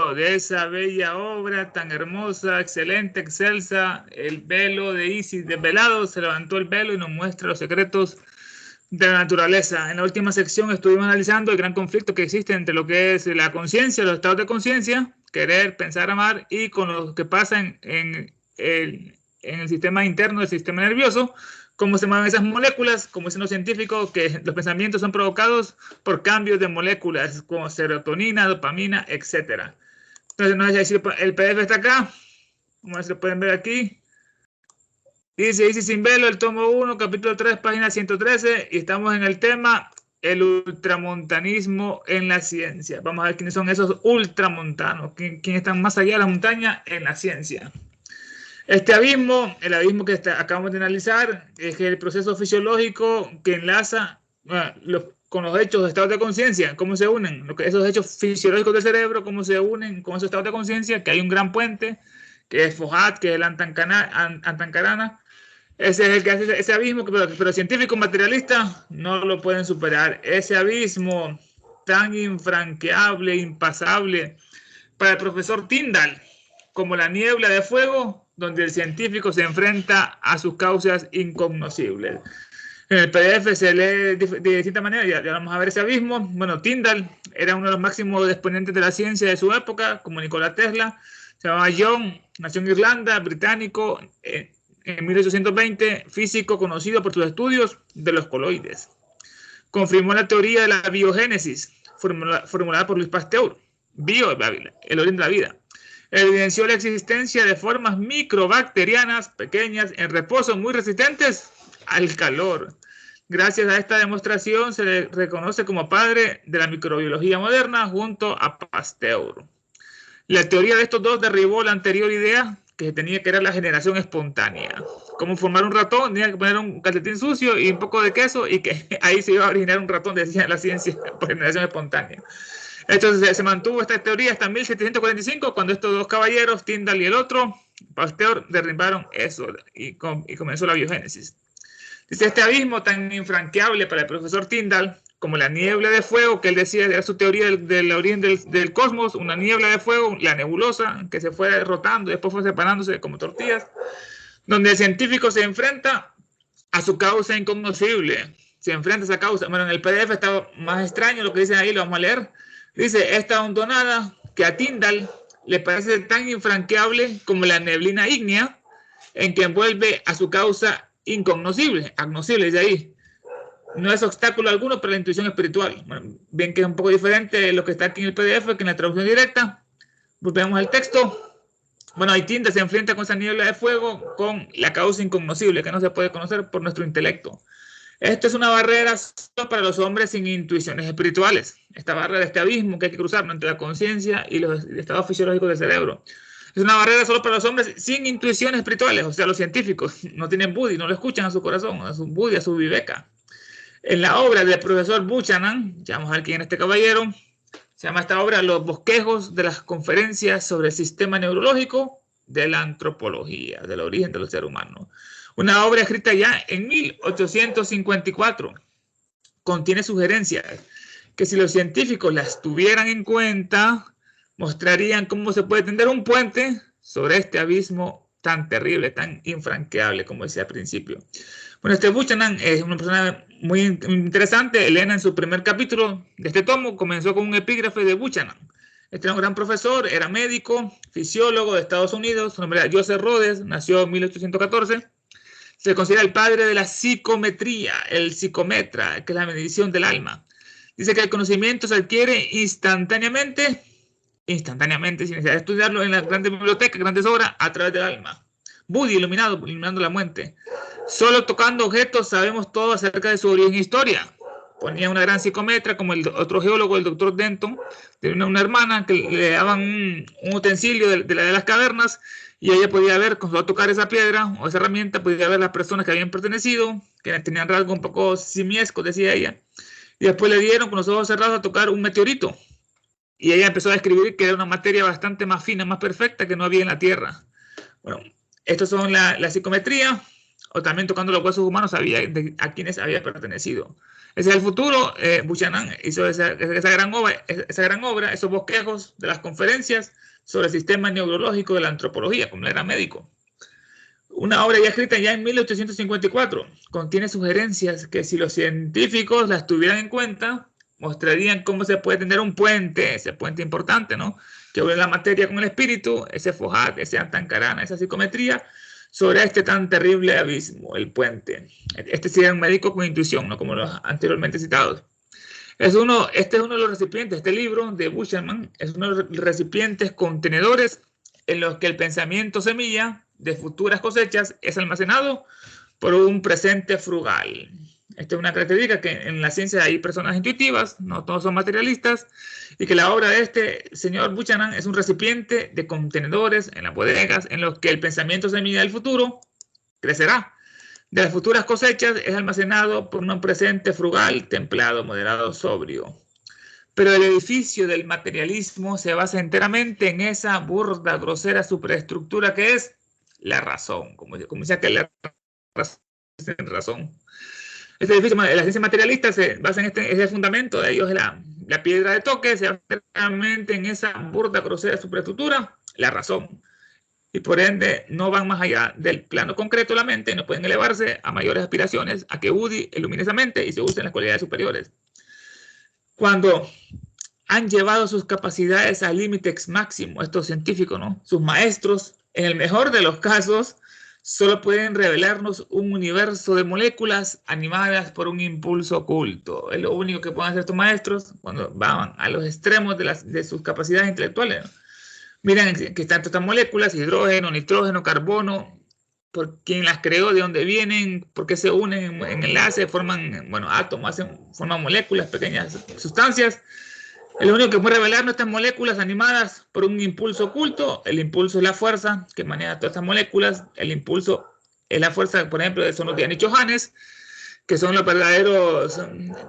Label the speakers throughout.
Speaker 1: título de esa bella obra tan hermosa, excelente, excelsa, el velo de Isis desvelado, se levantó el velo y nos muestra los secretos de la naturaleza. En la última sección estuvimos analizando el gran conflicto que existe entre lo que es la conciencia, los estados de conciencia, querer, pensar, amar, y con lo que pasa en el sistema interno del sistema nervioso, cómo se mueven esas moléculas, como dicen los científicos, que los pensamientos son provocados por cambios de moléculas como serotonina, dopamina, etc. Entonces, no sé si el PDF está acá, como se pueden ver aquí. Dice sin velo, el tomo 1, capítulo 3, página 113, y estamos en el tema el ultramontanismo en la ciencia. Vamos a ver quiénes son esos ultramontanos, quiénes están más allá de la montaña en la ciencia. Este abismo, el abismo que acabamos de analizar, es el proceso fisiológico que enlaza con los hechos de estados de conciencia, cómo se unen, esos hechos fisiológicos del cerebro, cómo se unen con esos estados de conciencia, que hay un gran puente, que es Foucault, que es el Antancarana. Ese es el que hace ese abismo, pero científicos materialistas no lo pueden superar. Ese abismo tan infranqueable, impasable, para el profesor Tyndall, como la niebla de fuego, donde el científico se enfrenta a sus causas incognoscibles. En el PDF se lee de distinta manera, ya vamos a ver ese abismo. Bueno, Tyndall era uno de los máximos exponentes de la ciencia de su época, como Nikola Tesla. Se llamaba John, nació en Irlanda, británico, en 1820, físico conocido por sus estudios de los coloides. Confirmó la teoría de la biogénesis, formulada por Luis Pasteur, el origen de la vida. Evidenció la existencia de formas microbacterianas pequeñas en reposo muy resistentes al calor. Gracias a esta demostración se le reconoce como padre de la microbiología moderna junto a Pasteur. La teoría de estos dos derribó la anterior idea que tenía que era la generación espontánea. Como formar un ratón, tenía que poner un calcetín sucio y un poco de queso y que ahí se iba a originar un ratón, decía la ciencia, por generación espontánea. Entonces se mantuvo esta teoría hasta 1745, cuando estos dos caballeros, Tyndall y el otro, Pasteur, derribaron eso y comenzó la biogénesis. Dice, este abismo tan infranqueable para el profesor Tyndall, como la niebla de fuego, que él decía era su teoría del origen del cosmos, una niebla de fuego, la nebulosa, que se fue rotando y después fue separándose como tortillas, donde el científico se enfrenta a su causa incognoscible, se enfrenta a esa causa. Bueno, en el PDF está más extraño lo que dicen ahí, lo vamos a leer. Dice, esta hondonada que a Tyndall le parece tan infranqueable como la neblina ígnea, en que envuelve a su causa incognoscible, agnoscible, dice ahí. No es obstáculo alguno para la intuición espiritual. Bueno, bien que es un poco diferente de lo que está aquí en el PDF que en la traducción directa. Volvemos al texto. Bueno, ahí Tyndall se enfrenta con esa niebla de fuego, con la causa incognoscible, que no se puede conocer por nuestro intelecto. Esto es una barrera solo para los hombres sin intuiciones espirituales. Esta barrera, este abismo que hay que cruzar entre la conciencia y los estados fisiológicos del cerebro. Es una barrera solo para los hombres sin intuiciones espirituales. O sea, los científicos no tienen Buddhi, no lo escuchan a su corazón, a su Buddhi, a su Viveka. En la obra del profesor Buchanan, ya vamos a ver quién es este caballero, se llama esta obra Los bosquejos de las conferencias sobre el sistema neurológico de la antropología, del origen de los seres humanos. Una obra escrita ya en 1854. Contiene sugerencias que si los científicos las tuvieran en cuenta, mostrarían cómo se puede tender un puente sobre este abismo tan terrible, tan infranqueable, como decía al principio. Bueno, este Buchanan es una persona muy interesante. Elena, en su primer capítulo de este tomo, comenzó con un epígrafe de Buchanan. Este era un gran profesor, era médico, fisiólogo de Estados Unidos. Su nombre era Joseph Rhodes, nació en 1814. Se considera el padre de la psicometría, el psicometra, que es la medición del alma. Dice que el conocimiento se adquiere instantáneamente, sin necesidad de estudiarlo en las grandes bibliotecas, grandes obras, a través del alma. Buddhi, iluminando la mente. Solo tocando objetos sabemos todo acerca de su origen e historia. Ponía una gran psicometra, como el otro geólogo, el doctor Denton, tenía una hermana que le daban un utensilio de las cavernas, y ella podía ver, con solo tocar esa piedra o esa herramienta, podía ver las personas que habían pertenecido, que tenían rasgos un poco simiescos, decía ella. Y después le dieron con los ojos cerrados a tocar un meteorito. Y ella empezó a describir que era una materia bastante más fina, más perfecta que no había en la Tierra. Bueno, estos son la psicometría. o también tocando los huesos humanos sabía a quiénes había pertenecido. Ese es el futuro. Buchanan hizo esa gran obra, esos bosquejos de las conferencias sobre el sistema neurológico de la antropología, como era médico. Una obra ya escrita ya en 1854, contiene sugerencias que si los científicos las tuvieran en cuenta, mostrarían cómo se puede tener un puente, ese puente importante, ¿no? Que une la materia con el espíritu, ese Foucault, ese Antacarana, esa psicometría, sobre este tan terrible abismo, el puente. Este sería un médico con intuición, no como los anteriormente citados. Este es uno de los recipientes, este libro de Buchanan es uno de los recipientes contenedores en los que el pensamiento semilla de futuras cosechas es almacenado por un presente frugal. Esta es una característica que en la ciencia hay personas intuitivas, no todos son materialistas, y que la obra de este señor Buchanan es un recipiente de contenedores en las bodegas en los que el pensamiento semilla del futuro crecerá. De las futuras cosechas es almacenado por un presente frugal, templado, moderado, sobrio. Pero el edificio del materialismo se basa enteramente en esa burda, grosera superestructura que es la razón. Como decía que la razón. Este edificio de la ciencia materialista se basa en ese fundamento de ellos, la piedra de toque, se basa enteramente en esa burda, grosera superestructura, la razón. Y por ende no van más allá del plano concreto de la mente, no pueden elevarse a mayores aspiraciones, a que Udi ilumine esa mente y se usen las cualidades superiores. Cuando han llevado sus capacidades al límite máximo, estos científicos, ¿no? Sus maestros, en el mejor de los casos, solo pueden revelarnos un universo de moléculas animadas por un impulso oculto. Es lo único que pueden hacer estos maestros cuando van a los extremos de sus capacidades intelectuales, ¿no? Miren que están todas estas moléculas, hidrógeno, nitrógeno, carbono, por quién las creó, de dónde vienen, por qué se unen en enlaces, forman, bueno, átomos, forman moléculas, pequeñas sustancias. El único que puede revelarnos estas moléculas animadas por un impulso oculto, el impulso es la fuerza que maneja todas estas moléculas, el impulso es la fuerza, por ejemplo, son los dianitrogenes, que son los verdaderos,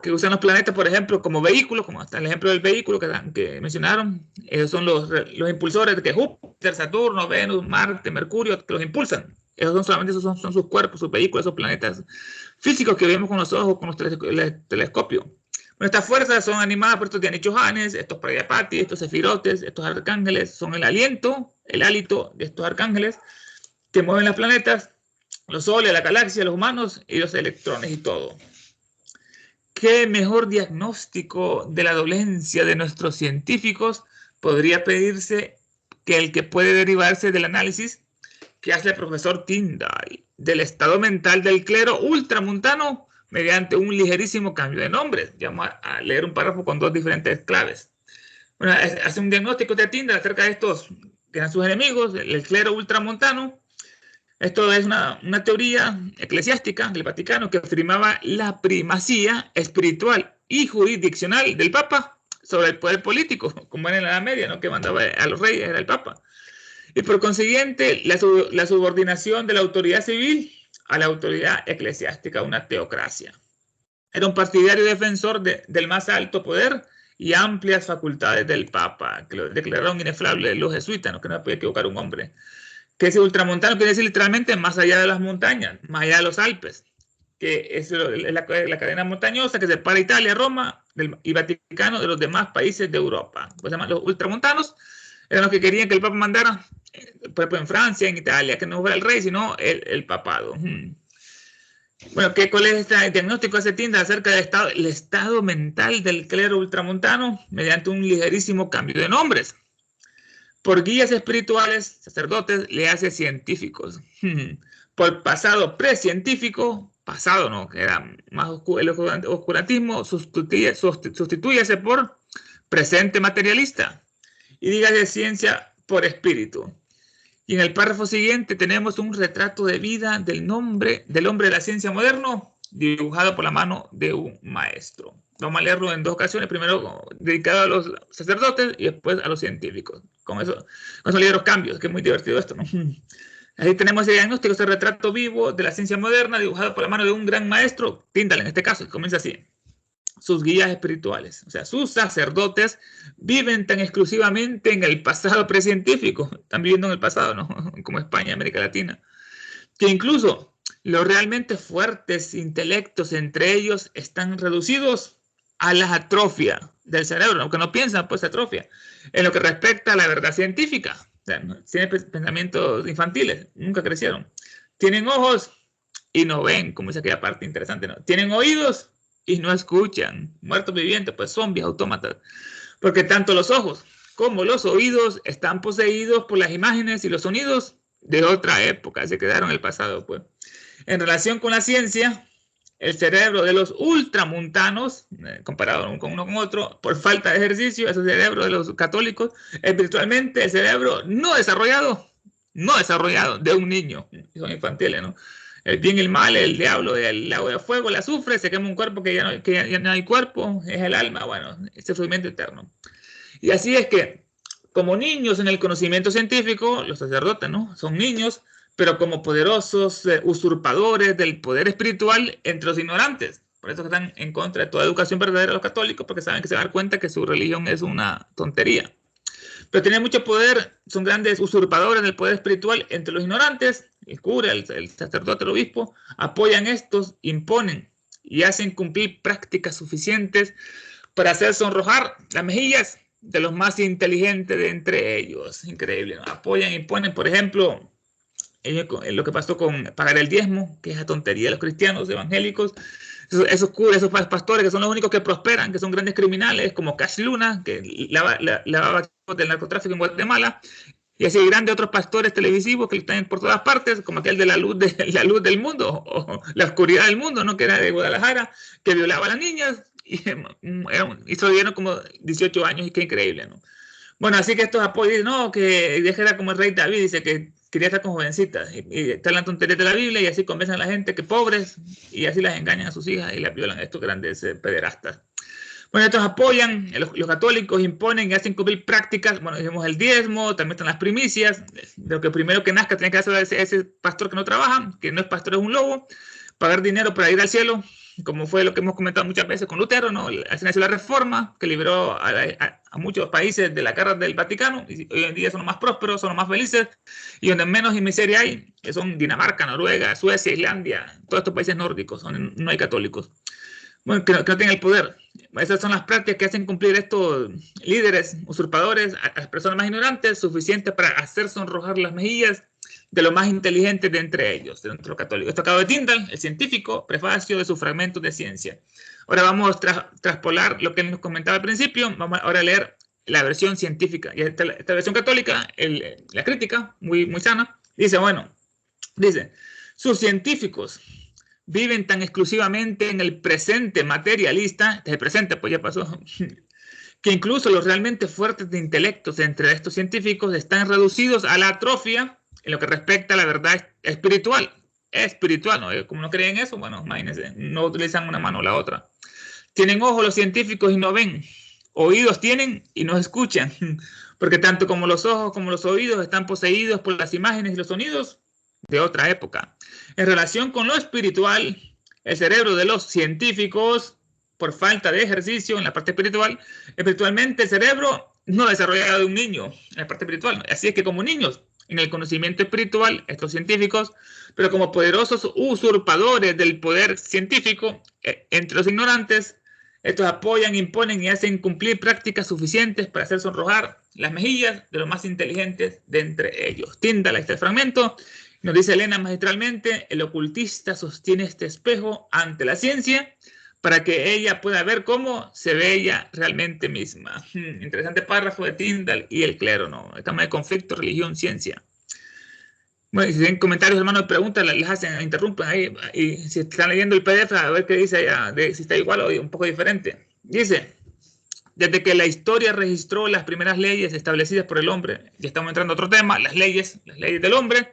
Speaker 1: que usan los planetas, por ejemplo, como vehículos, como hasta el ejemplo del vehículo que mencionaron. Esos son los impulsores de Júpiter, Saturno, Venus, Marte, Mercurio, que los impulsan. Esos son solamente son sus cuerpos, sus vehículos, esos planetas físicos que vemos con los ojos, con los telescopios. Bueno, estas fuerzas son animadas por estos dianitrogenes, estos Prayapati, estos sefirotes, estos arcángeles, son el hálito de estos arcángeles que mueven los planetas, los soles, la galaxia, los humanos y los electrones y todo. ¿Qué mejor diagnóstico de la dolencia de nuestros científicos podría pedirse que el que puede derivarse del análisis que hace el profesor Tyndall del estado mental del clero ultramontano mediante un ligerísimo cambio de nombres? Vamos a leer un párrafo con dos diferentes claves. Bueno, hace un diagnóstico de Tyndall acerca de estos que eran sus enemigos, el clero ultramontano. Esto es una teoría eclesiástica del Vaticano que afirmaba la primacía espiritual y jurisdiccional del Papa sobre el poder político, como era en la Edad Media, ¿no? Que mandaba a los reyes, era el Papa. Y por consiguiente, la subordinación de la autoridad civil a la autoridad eclesiástica, una teocracia. Era un partidario defensor del más alto poder y amplias facultades del Papa, que lo declararon inefable los jesuitas, ¿no? Que no puede equivocar un hombre. Que ese ultramontano quiere decir literalmente más allá de las montañas, más allá de los Alpes, que es la cadena montañosa que separa Italia, Roma y Vaticano de los demás países de Europa. Pues se llaman los ultramontanos, eran los que querían que el Papa mandara, por ejemplo, en Francia, en Italia, que no fuera el rey, sino el papado. Bueno, ¿cuál es este diagnóstico que se tiende acerca del estado mental del clero ultramontano mediante un ligerísimo cambio de nombres? Por guías espirituales, sacerdotes, le hace científicos. Por pasado precientífico, pasado no, que era más el oscurantismo, sustitúyase por presente materialista. Y dígase ciencia por espíritu. Y en el párrafo siguiente tenemos un retrato de vida del hombre de la ciencia moderno, dibujado por la mano de un maestro. Vamos a leerlo en dos ocasiones, primero dedicado a los sacerdotes y después a los científicos. Con eso leer los cambios, que es muy divertido esto, ¿no? Ahí tenemos ese diagnóstico, ese retrato vivo de la ciencia moderna, dibujado por la mano de un gran maestro, Tyndall en este caso, que comienza así. Sus guías espirituales, o sea, sus sacerdotes viven tan exclusivamente en el pasado precientífico, están viviendo en el pasado, ¿no? Como España, América Latina, que incluso Los realmente fuertes intelectos entre ellos están reducidos a la atrofia del cerebro, aunque no piensan, pues atrofia, en lo que respecta a la verdad científica. O sea, ¿no? Tienen pensamientos infantiles, nunca crecieron. Tienen ojos y no ven, como dice aquella parte interesante, ¿no? Tienen oídos y no escuchan. Muertos vivientes, pues zombies, autómatas. Porque tanto los ojos como los oídos están poseídos por las imágenes y los sonidos de otra época, se quedaron en el pasado, pues. En relación con la ciencia, el cerebro de los ultramuntanos, comparado con uno con otro, por falta de ejercicio, ese cerebro de los católicos, espiritualmente el cerebro no desarrollado de un niño, son infantiles, ¿no? El bien y el mal, el diablo, el agua de fuego, el azufre, se quema un cuerpo que ya no hay cuerpo, es el alma, bueno, ese sufrimiento eterno. Y así es que, como niños en el conocimiento científico, los sacerdotes, ¿no? Son niños, pero como poderosos usurpadores del poder espiritual entre los ignorantes. Por eso están en contra de toda educación verdadera los católicos, porque saben que se dan cuenta que su religión es una tontería. Pero tienen mucho poder, son grandes usurpadores del poder espiritual entre los ignorantes. El cura, el sacerdote, el obispo, apoyan estos, imponen y hacen cumplir prácticas suficientes para hacer sonrojar las mejillas de los más inteligentes de entre ellos. Increíble, ¿no? Apoyan, imponen, por ejemplo, lo que pasó con pagar el diezmo, que es la tontería de los cristianos evangélicos. Esos curas, esos pastores que son los únicos que prosperan, que son grandes criminales, como Cash Luna, que lavaba del narcotráfico en Guatemala, y así grandes otros pastores televisivos que están por todas partes, como aquel de la luz del mundo, o la oscuridad del mundo, ¿no? Que era de Guadalajara, que violaba a las niñas, y se lo dieron como 18 años, y qué increíble, ¿no? Bueno, así que estos apoyos, no, que era como el rey David, dice que quería estar con jovencitas, y está en la tontería de la Biblia, y así convencen a la gente que pobres, y así las engañan a sus hijas y las violan, estos grandes pederastas. Bueno, estos apoyan, los católicos imponen y hacen cumplir prácticas, bueno, dijimos el diezmo, también están las primicias, de lo que primero que nazca tiene que hacer ese pastor que no trabaja, que no es pastor, es un lobo, pagar dinero para ir al cielo, como fue lo que hemos comentado muchas veces con Lutero, ¿no? Así nació la Reforma, que liberó a muchos países de la carga del Vaticano, y hoy en día son los más prósperos, son los más felices, y donde menos miseria hay, que son Dinamarca, Noruega, Suecia, Islandia, todos estos países nórdicos, donde no hay católicos. Bueno, que no tienen el poder. Esas son las prácticas que hacen cumplir estos líderes usurpadores a las personas más ignorantes, suficientes para hacer sonrojar las mejillas de los más inteligentes de entre ellos, de los católicos. Esto acaba de Tyndall, el científico, prefacio de sus fragmentos de ciencia. Ahora vamos a traspolar lo que nos comentaba al principio. Vamos ahora a leer la versión científica. Y esta versión católica, la crítica, muy, muy sana, dice, bueno, sus científicos viven tan exclusivamente en el presente materialista, el presente pues ya pasó, que incluso los realmente fuertes de intelectos entre estos científicos están reducidos a la atrofia en lo que respecta a la verdad espiritual. Espiritual, ¿no? Como no creen eso, bueno, imagínense, no utilizan una mano o la otra. Tienen ojos los científicos y no ven, oídos tienen y no escuchan, porque tanto como los ojos como los oídos están poseídos por las imágenes y los sonidos de otra época. En relación con lo espiritual, el cerebro de los científicos, por falta de ejercicio en la parte espiritual, espiritualmente el cerebro no desarrollado de un niño en la parte espiritual. Así es que como niños, en el conocimiento espiritual, estos científicos, pero como poderosos usurpadores del poder científico, entre los ignorantes, estos apoyan, imponen y hacen cumplir prácticas suficientes para hacer sonrojar las mejillas de los más inteligentes de entre ellos. Tyndall, ahí está el fragmento. Nos dice Elena magistralmente, el ocultista sostiene este espejo ante la ciencia para que ella pueda ver cómo se ve ella realmente misma. Interesante párrafo de Tyndall y el clero, ¿no? Estamos en conflicto, religión, ciencia. Bueno, si tienen comentarios, hermanos, preguntas, las hacen, interrumpen ahí. Y si están leyendo el PDF, a ver qué dice allá, si está igual o un poco diferente. Dice, desde que la historia registró las primeras leyes establecidas por el hombre, ya estamos entrando a otro tema, las leyes del hombre,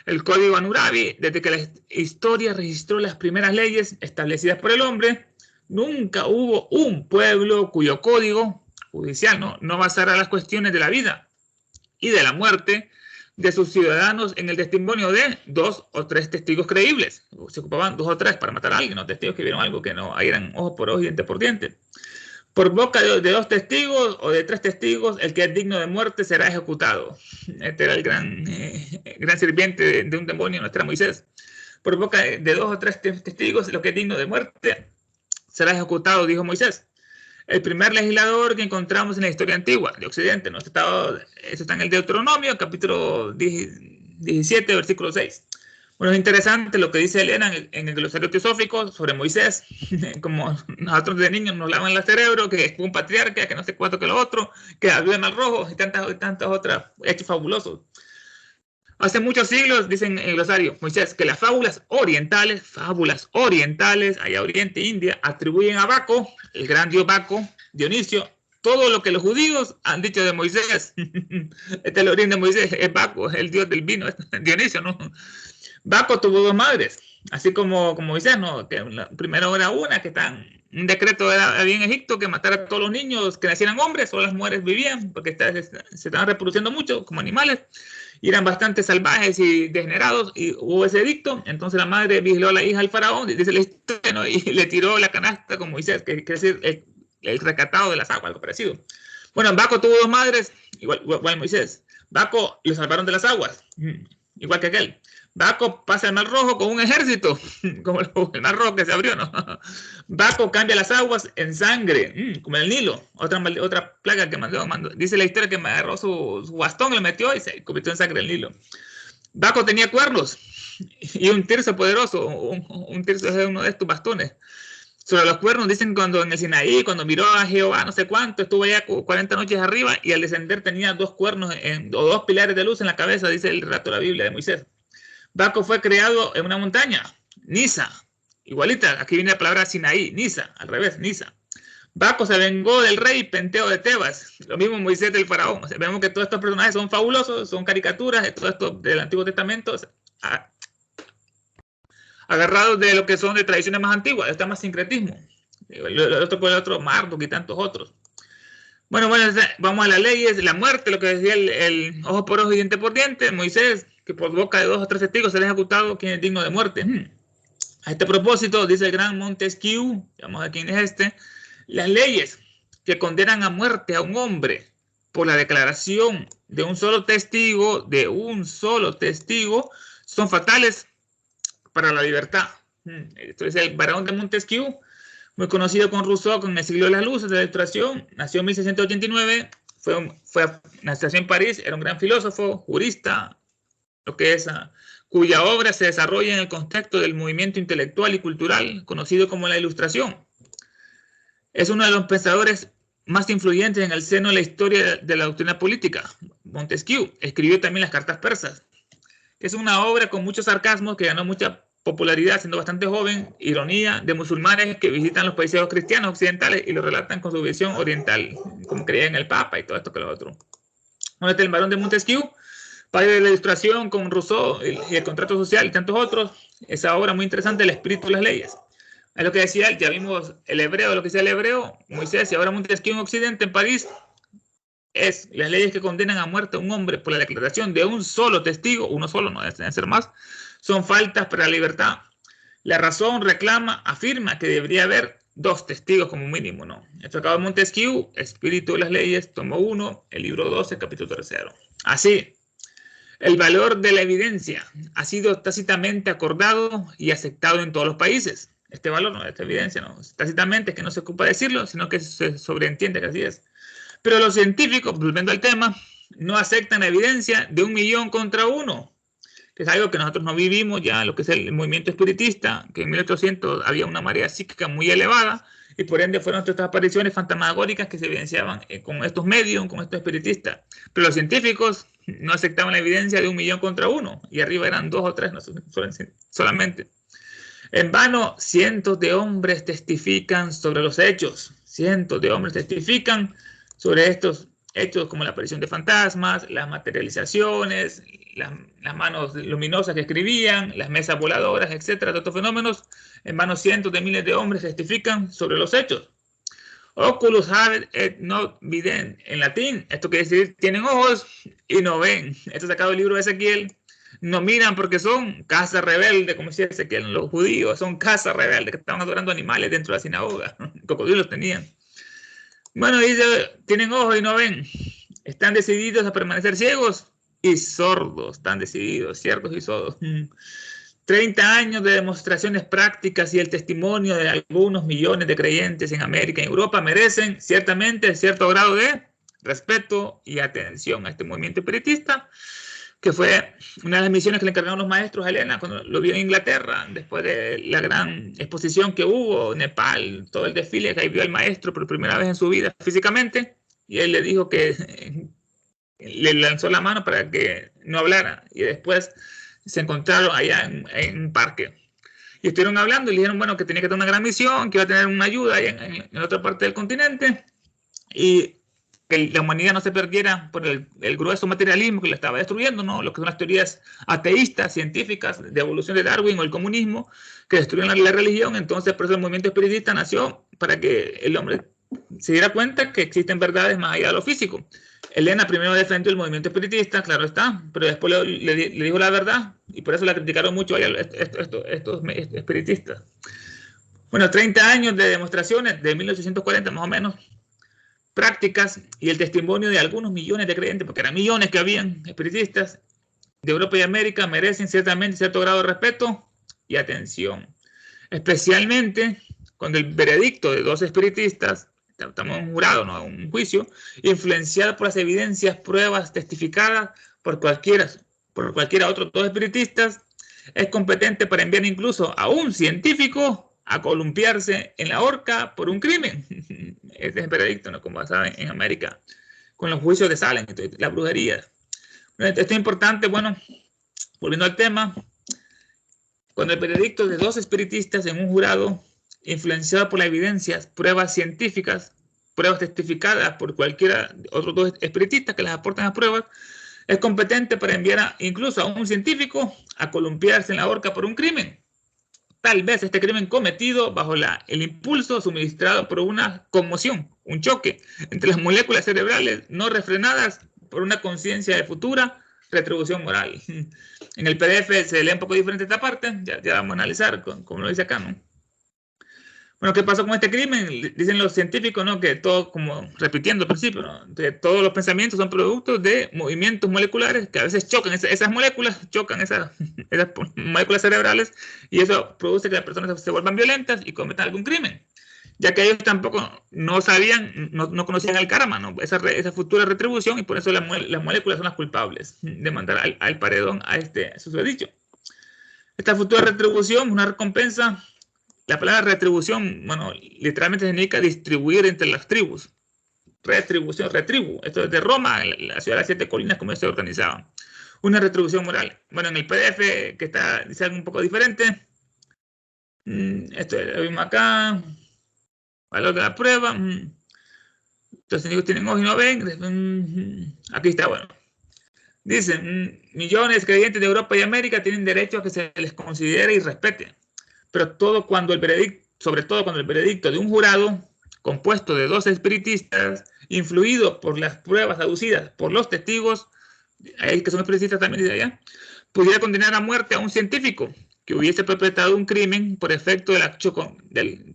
Speaker 1: el código Hammurabi, desde que la historia registró las primeras leyes establecidas por el hombre, nunca hubo un pueblo cuyo código judicial no basara las cuestiones de la vida y de la muerte de sus ciudadanos en el testimonio de 2 o 3 testigos creíbles. Se ocupaban 2 o 3 para matar a alguien, los testigos que vieron algo que no eran ojo por ojo y diente por diente. Por boca de 2 testigos o de 3 testigos, el que es digno de muerte será ejecutado. Este era el gran sirviente de un demonio, nuestro Moisés. por boca de 2 o 3 testigos, lo que es digno de muerte será ejecutado, dijo Moisés. El primer legislador que encontramos en la historia antigua de Occidente, ¿no? Eso está en el Deuteronomio, capítulo 17, versículo 6. Bueno, es interesante lo que dice Elena en el glosario teosófico sobre Moisés, como nosotros de niños nos lavan el cerebro, que fue un patriarca, que no sé cuánto que lo otro, que abrió el mar rojo y tantas otras hechos fabulosos. Hace muchos siglos, dicen en el glosario, Moisés, que las fábulas orientales, allá Oriente, India, atribuyen a Baco, el gran dios Baco, Dionisio, todo lo que los judíos han dicho de Moisés. Este es el origen de Moisés, es Baco, el dios del vino, Dionisio, ¿no? Baco tuvo 2 madres, así como Moisés, ¿no? Que primero era una, que un decreto había en Egipto que matara a todos los niños que nacieran hombres, solo las mujeres vivían, porque se estaban reproduciendo mucho como animales, y eran bastante salvajes y degenerados, y hubo ese edicto. Entonces la madre vigiló a la hija al faraón, dice la historia, ¿no? Y le tiró la canasta con Moisés, que quiere decir el rescatado de las aguas, algo parecido. Bueno, Baco tuvo 2 madres, igual Moisés. Baco lo salvaron de las aguas, igual que aquel. Baco pasa el Mar Rojo con un ejército, como el Mar Rojo que se abrió, ¿no? Baco cambia las aguas en sangre, como el Nilo, otra plaga que mandó. Dice la historia que me agarró su bastón, lo metió y se convirtió en sangre el Nilo. Baco tenía cuernos y un tirso poderoso, un tirso es uno de estos bastones. Sobre los cuernos dicen cuando en el Sinaí, cuando miró a Jehová no sé cuánto, estuvo allá 40 noches arriba y al descender tenía 2 cuernos o 2 pilares de luz en la cabeza, dice el relato de la Biblia de Moisés. Baco fue creado en una montaña, Nisa, igualita, aquí viene la palabra Sinaí, Nisa, al revés, Nisa. Baco se vengó del rey Penteo de Tebas, lo mismo Moisés del faraón. O sea, vemos que todos estos personajes son fabulosos, son caricaturas de todo esto del Antiguo Testamento, agarrados de lo que son de tradiciones más antiguas, está más sincretismo. El otro por el otro, Marduk y tantos otros. Bueno, vamos a las leyes, la muerte, lo que decía el ojo por ojo y diente por diente, Moisés, que por boca de 2 o 3 testigos será ejecutado quien es digno de muerte. A este propósito, dice el gran Montesquieu, vamos a quién es este, las leyes que condenan a muerte a un hombre por la declaración de un solo testigo, son fatales para la libertad. Esto es el barón de Montesquieu, muy conocido con Rousseau con el siglo de las luces de la Ilustración, nació en 1689, nació en París, era un gran filósofo, jurista, lo que es, cuya obra se desarrolla en el contexto del movimiento intelectual y cultural conocido como la Ilustración. Es uno de los pensadores más influyentes en el seno de la historia de la doctrina política. Montesquieu escribió también las cartas persas, que es una obra con muchos sarcasmos que ganó mucha popularidad siendo bastante joven, ironía de musulmanes que visitan los países cristianos occidentales y lo relatan con su visión oriental, como creían en el Papa y todo esto que lo otro. Bueno, este es el barón de Montesquieu, padre de la Ilustración con Rousseau y el contrato social y tantos otros. Esa obra muy interesante, El espíritu de las leyes. Es lo que decía él, ya vimos el hebreo, lo que decía el hebreo, Moisés, y ahora Montesquieu en Occidente, en París, es las leyes que condenan a muerte a un hombre por la declaración de un solo testigo, uno solo, no deben ser más, son faltas para la libertad. La razón reclama, afirma que debería haber 2 testigos como mínimo, ¿no? Esto acaba en Montesquieu, Espíritu de las Leyes, tomo 1, el libro 12, capítulo 3. Así, el valor de la evidencia ha sido tácitamente acordado y aceptado en todos los países. Este valor, no, esta evidencia, no, tácitamente es que no se ocupa decirlo, sino que se sobreentiende que así es. Pero los científicos, volviendo al tema, no aceptan la evidencia de 1 millón contra 1, que es algo que nosotros no vivimos ya, lo que es el movimiento espiritista, que en 1800 había una marea psíquica muy elevada, y por ende fueron estas apariciones fantasmagóricas que se evidenciaban con estos medios, con estos espiritistas. Pero los científicos no aceptaban la evidencia de 1 millón contra 1, y arriba eran 2 o 3 no, solamente. En vano, cientos de hombres testifican sobre los hechos, cientos de hombres testifican sobre estos hechos como la aparición de fantasmas, las materializaciones, las manos luminosas que escribían, las mesas voladoras, etcétera, de estos fenómenos. En vano, cientos de miles de hombres testifican sobre los hechos. Oculus habet et non vident, en latín, esto quiere decir, tienen ojos y no ven. Esto sacado del libro de Ezequiel. No miran porque son casa rebelde, como decía Ezequiel, los judíos son casa rebelde, que estaban adorando animales dentro de la sinagoga. Cocodrilos tenían. Bueno, dice, tienen ojos y no ven. Están decididos a permanecer ciegos y sordos. Están decididos, ciertos y sordos. 30 años de demostraciones prácticas y el testimonio de algunos millones de creyentes en América y Europa merecen ciertamente cierto grado de respeto y atención a este movimiento espiritista, que fue una de las misiones que le encargaron los maestros a Elena cuando lo vio en Inglaterra, después de la gran exposición que hubo en Nepal, todo el desfile, que ahí vio al maestro por primera vez en su vida físicamente, y él le dijo que le lanzó la mano para que no hablara, y después se encontraron allá en un parque. Y estuvieron hablando y le dijeron, bueno, que tenía que tener una gran misión, que iba a tener una ayuda en otra parte del continente, y que la humanidad no se perdiera por el grueso materialismo que la estaba destruyendo, ¿no? Lo que son las teorías ateístas, científicas, de evolución de Darwin o el comunismo, que destruyen la religión. Entonces, por eso el movimiento espiritista nació para que el hombre se diera cuenta que existen verdades más allá de lo físico. Elena primero defendió el movimiento espiritista, claro está, pero después le dijo la verdad, y por eso la criticaron mucho a estos espiritistas. Bueno, 30 años de demostraciones, de 1840 más o menos, prácticas y el testimonio de algunos millones de creyentes, porque eran millones que habían espiritistas de Europa y América, merecen ciertamente cierto grado de respeto y atención. Especialmente cuando el veredicto de dos espiritistas, estamos en un jurado, no en un juicio, influenciado por las evidencias, pruebas testificadas por cualquiera otro dos espiritistas, es competente para enviar incluso a un científico a columpiarse en la horca por un crimen. Este es el veredicto, ¿no? Como saben, en América, con los juicios de Salem, la brujería. Esto es importante, bueno, volviendo al tema, cuando el veredicto de dos espiritistas en un jurado, influenciado por las evidencias, pruebas científicas, pruebas testificadas por cualquiera otros dos espiritistas que les aportan las pruebas, es competente para enviar incluso a un científico a columpiarse en la horca por un crimen. Tal vez este crimen cometido bajo el impulso suministrado por una conmoción, un choque entre las moléculas cerebrales no refrenadas por una conciencia de futura retribución moral. En el PDF se lee un poco diferente esta parte, ya vamos a analizar como lo dice acá, ¿no? Bueno, ¿qué pasó con este crimen? Dicen los científicos, ¿no? Que todo, como repitiendo al principio, ¿no? Que todos los pensamientos son productos de movimientos moleculares que a veces chocan, esas moléculas chocan esas moléculas cerebrales, y eso produce que las personas se vuelvan violentas y cometan algún crimen, ya que ellos tampoco no sabían, no conocían el karma, ¿no? Esa futura retribución, y por eso las moléculas son las culpables de mandar al paredón a este susodicho. Esta futura retribución, una recompensa. La palabra retribución, bueno, literalmente significa distribuir entre las tribus. Retribución, retribu. Esto es de Roma, la ciudad de las 7 colinas, como se organizaban. Una retribución moral. Bueno, en el PDF, que dice algo un poco diferente. Esto lo vimos acá. Valor de la prueba. Los enemigos tienen ojos y no ven. Aquí está, bueno. Dicen, millones de creyentes de Europa y América tienen derecho a que se les considere y respete. Pero sobre todo cuando el veredicto de un jurado compuesto de dos espiritistas, influido por las pruebas aducidas por los testigos, que son espiritistas también de allá, pudiera condenar a muerte a un científico que hubiese perpetrado un crimen por efecto de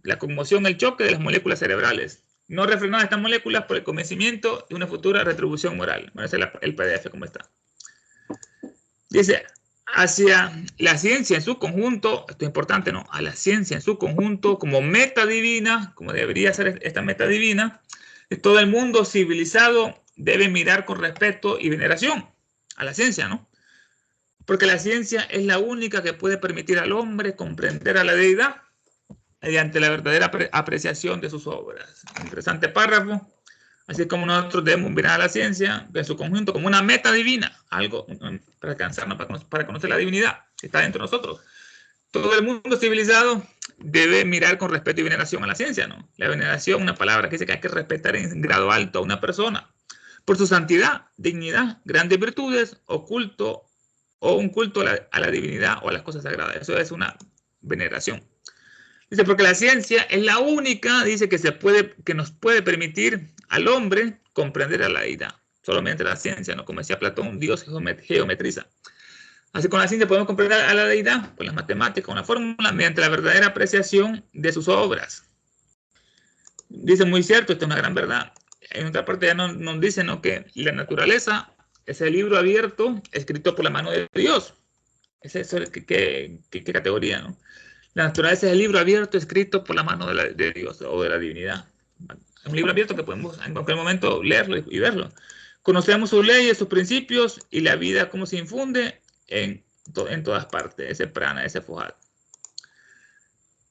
Speaker 1: la conmoción, el choque de las moléculas cerebrales, no refrenadas estas moléculas por el convencimiento de una futura retribución moral. Bueno, ese es el PDF como está. Dice, hacia la ciencia en su conjunto, esto es importante, ¿no? A la ciencia en su conjunto, como meta divina, como debería ser esta meta divina, todo el mundo civilizado debe mirar con respeto y veneración a la ciencia, ¿no? Porque la ciencia es la única que puede permitir al hombre comprender a la deidad mediante la verdadera apreciación de sus obras. Interesante párrafo. Así como nosotros debemos mirar a la ciencia en su conjunto como una meta divina, algo para alcanzarnos, para conocer la divinidad que está dentro de nosotros. Todo el mundo civilizado debe mirar con respeto y veneración a la ciencia, ¿no? La veneración, una palabra que dice que hay que respetar en grado alto a una persona por su santidad, dignidad, grandes virtudes, o un culto a la divinidad o a las cosas sagradas. Eso es una veneración. Dice, porque la ciencia es la única, dice, que nos puede permitir al hombre comprender a la deidad. Solamente la ciencia, ¿no? Como decía Platón, Dios geometriza. Así, con la ciencia podemos comprender a la deidad, con las matemáticas, con la fórmula, mediante la verdadera apreciación de sus obras. Dice, muy cierto, esto es una gran verdad. En otra parte ya nos dice, ¿no?, que la naturaleza es el libro abierto, escrito por la mano de Dios. ¿Qué categoría, no? La naturaleza es el libro abierto escrito por la mano de Dios o de la divinidad. Es un libro abierto que podemos en cualquier momento leerlo y verlo. Conocemos sus leyes, sus principios y la vida cómo se infunde en todas partes, ese prana, ese fojat.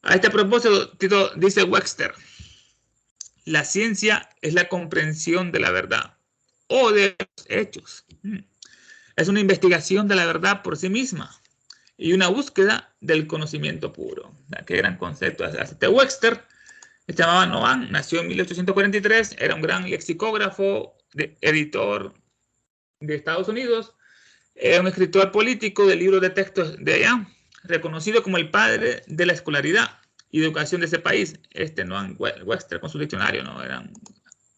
Speaker 1: A este propósito, Tito dice Webster, la ciencia es la comprensión de la verdad o de los hechos. Es una investigación de la verdad por sí misma y una búsqueda del conocimiento puro. Qué gran concepto. Este Webster se llamaba Noam, nació en 1843, era un gran lexicógrafo, editor de Estados Unidos, era un escritor político de libros de textos de allá, reconocido como el padre de la escolaridad y educación de ese país. Noam Webster con su diccionario, ¿no? Era un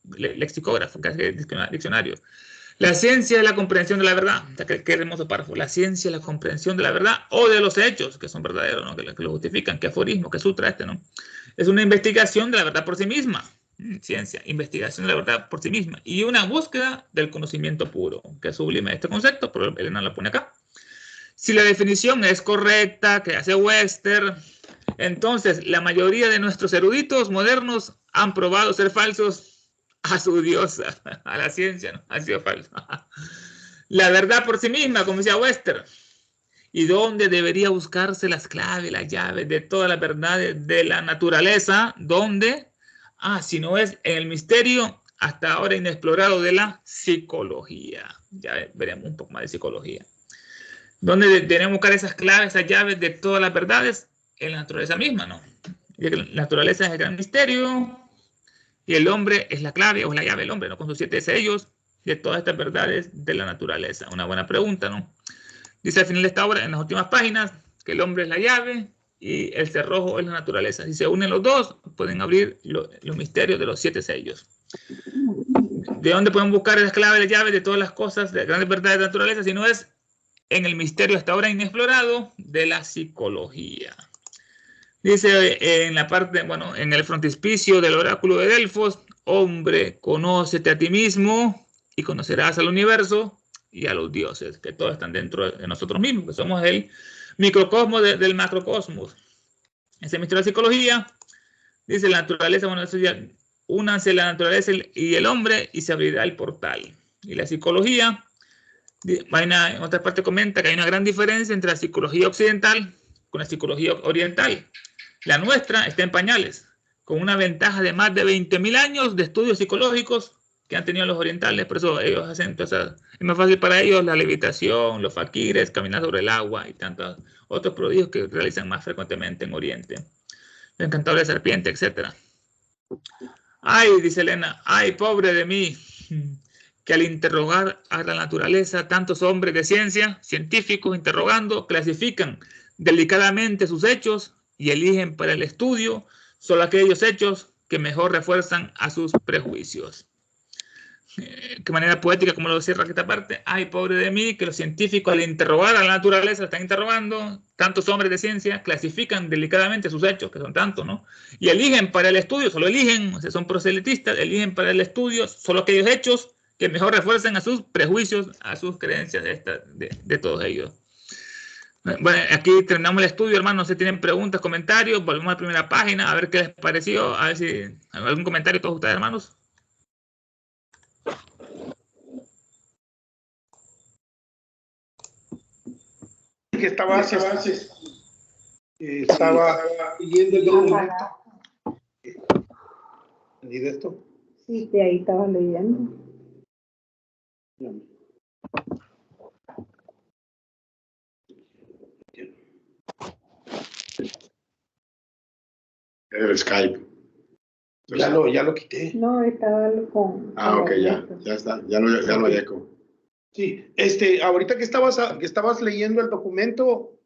Speaker 1: lexicógrafo, casi diccionario. La ciencia es la comprensión de la verdad. Qué hermoso párrafo. La ciencia es la comprensión de la verdad o de los hechos que son verdaderos, ¿no? que lo justifican. ¿Qué aforismo? ¿Qué sutra ¿no? Es una investigación de la verdad por sí misma. Ciencia, investigación de la verdad por sí misma. Y una búsqueda del conocimiento puro. Qué sublime este concepto, pero Elena lo pone acá. Si la definición es correcta, que hace Webster, entonces la mayoría de nuestros eruditos modernos han probado ser falsos a su diosa, a la ciencia, ¿no? Ha sido falso. La verdad por sí misma, como decía Webster. ¿Y dónde debería buscarse las claves, las llaves de todas las verdades de la naturaleza? ¿Dónde? Si no es en el misterio hasta ahora inexplorado de la psicología. Ya veremos un poco más de psicología. ¿Dónde debemos buscar esas claves, esas llaves de todas las verdades? En la naturaleza misma, ¿no? La naturaleza es el gran misterio. Y el hombre es la clave o la llave del hombre, ¿no? Con sus 7 sellos de todas estas verdades de la naturaleza. Una buena pregunta, ¿no? Dice al final de esta obra, en las últimas páginas, que el hombre es la llave y el cerrojo es la naturaleza. Si se unen los dos, pueden abrir los misterios de los 7 sellos. ¿De dónde pueden buscar las claves, las llaves de todas las cosas, de las grandes verdades de la naturaleza? Si no es en el misterio hasta ahora inexplorado de la psicología. Dice en la parte, bueno, en el frontispicio del oráculo de Delfos, hombre, conócete a ti mismo y conocerás al universo y a los dioses, que todos están dentro de nosotros mismos, que somos el microcosmos del macrocosmos. Ese misterio de la psicología, dice la naturaleza, bueno, eso ya, únanse la naturaleza y el hombre y se abrirá el portal. Y la psicología, en otra parte comenta que hay una gran diferencia entre la psicología occidental con la psicología oriental. La nuestra está en pañales, con una ventaja de más de 20.000 años de estudios psicológicos que han tenido los orientales. Por eso ellos hacen, o sea, es más fácil para ellos la levitación, los faquires, caminar sobre el agua y tantos otros prodigios que realizan más frecuentemente en Oriente. El encantador de serpiente, etc. Ay, dice Elena, ay, pobre de mí, que al interrogar a la naturaleza, tantos hombres de ciencia, científicos interrogando, clasifican delicadamente sus hechos y eligen para el estudio solo aquellos hechos que mejor refuerzan a sus prejuicios. Qué manera poética, como lo cierra esta parte. Ay, pobre de mí, que los científicos al interrogar a la naturaleza, están interrogando, tantos hombres de ciencia, clasifican delicadamente sus hechos, que son tantos, ¿no? Y eligen para el estudio, solo eligen, o sea, son proselitistas, eligen para el estudio solo aquellos hechos que mejor refuerzan a sus prejuicios, a sus creencias de todos ellos. Bueno, aquí terminamos el estudio, hermanos. Si tienen preguntas, comentarios, volvemos a la primera página, a ver qué les pareció, a ver si algún comentario todos ustedes, hermanos.
Speaker 2: Que estaba leyendo el documento. ¿Y de esto?
Speaker 3: Sí, de ahí estaba leyendo.
Speaker 4: El Skype.
Speaker 2: Ya lo quité.
Speaker 3: No, estaba con...
Speaker 4: Ok, ya está, ya lo eco.
Speaker 2: Sí, ahorita que estabas leyendo el documento,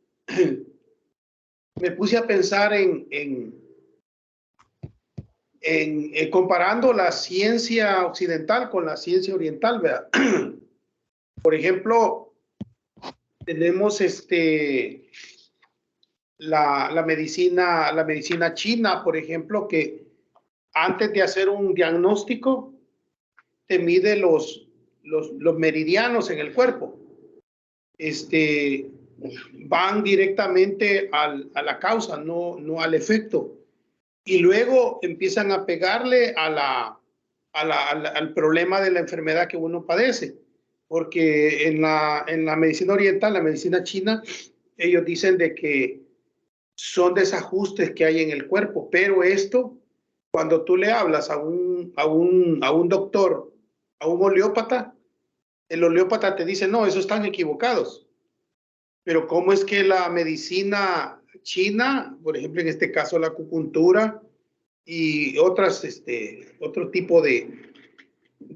Speaker 2: me puse a pensar en comparando la ciencia occidental con la ciencia oriental, ¿verdad? Por ejemplo, tenemos la medicina china, por ejemplo, que antes de hacer un diagnóstico te mide los meridianos en el cuerpo. van directamente a la causa, no al efecto. Y luego empiezan a pegarle al problema de la enfermedad que uno padece. Porque en la medicina oriental, la medicina china, ellos dicen de que son desajustes que hay en el cuerpo, pero esto, cuando tú le hablas a un doctor, a un homeópata, el homeópata te dice, no, esos están equivocados. Pero ¿cómo es que la medicina china, por ejemplo, en este caso la acupuntura y otro tipo de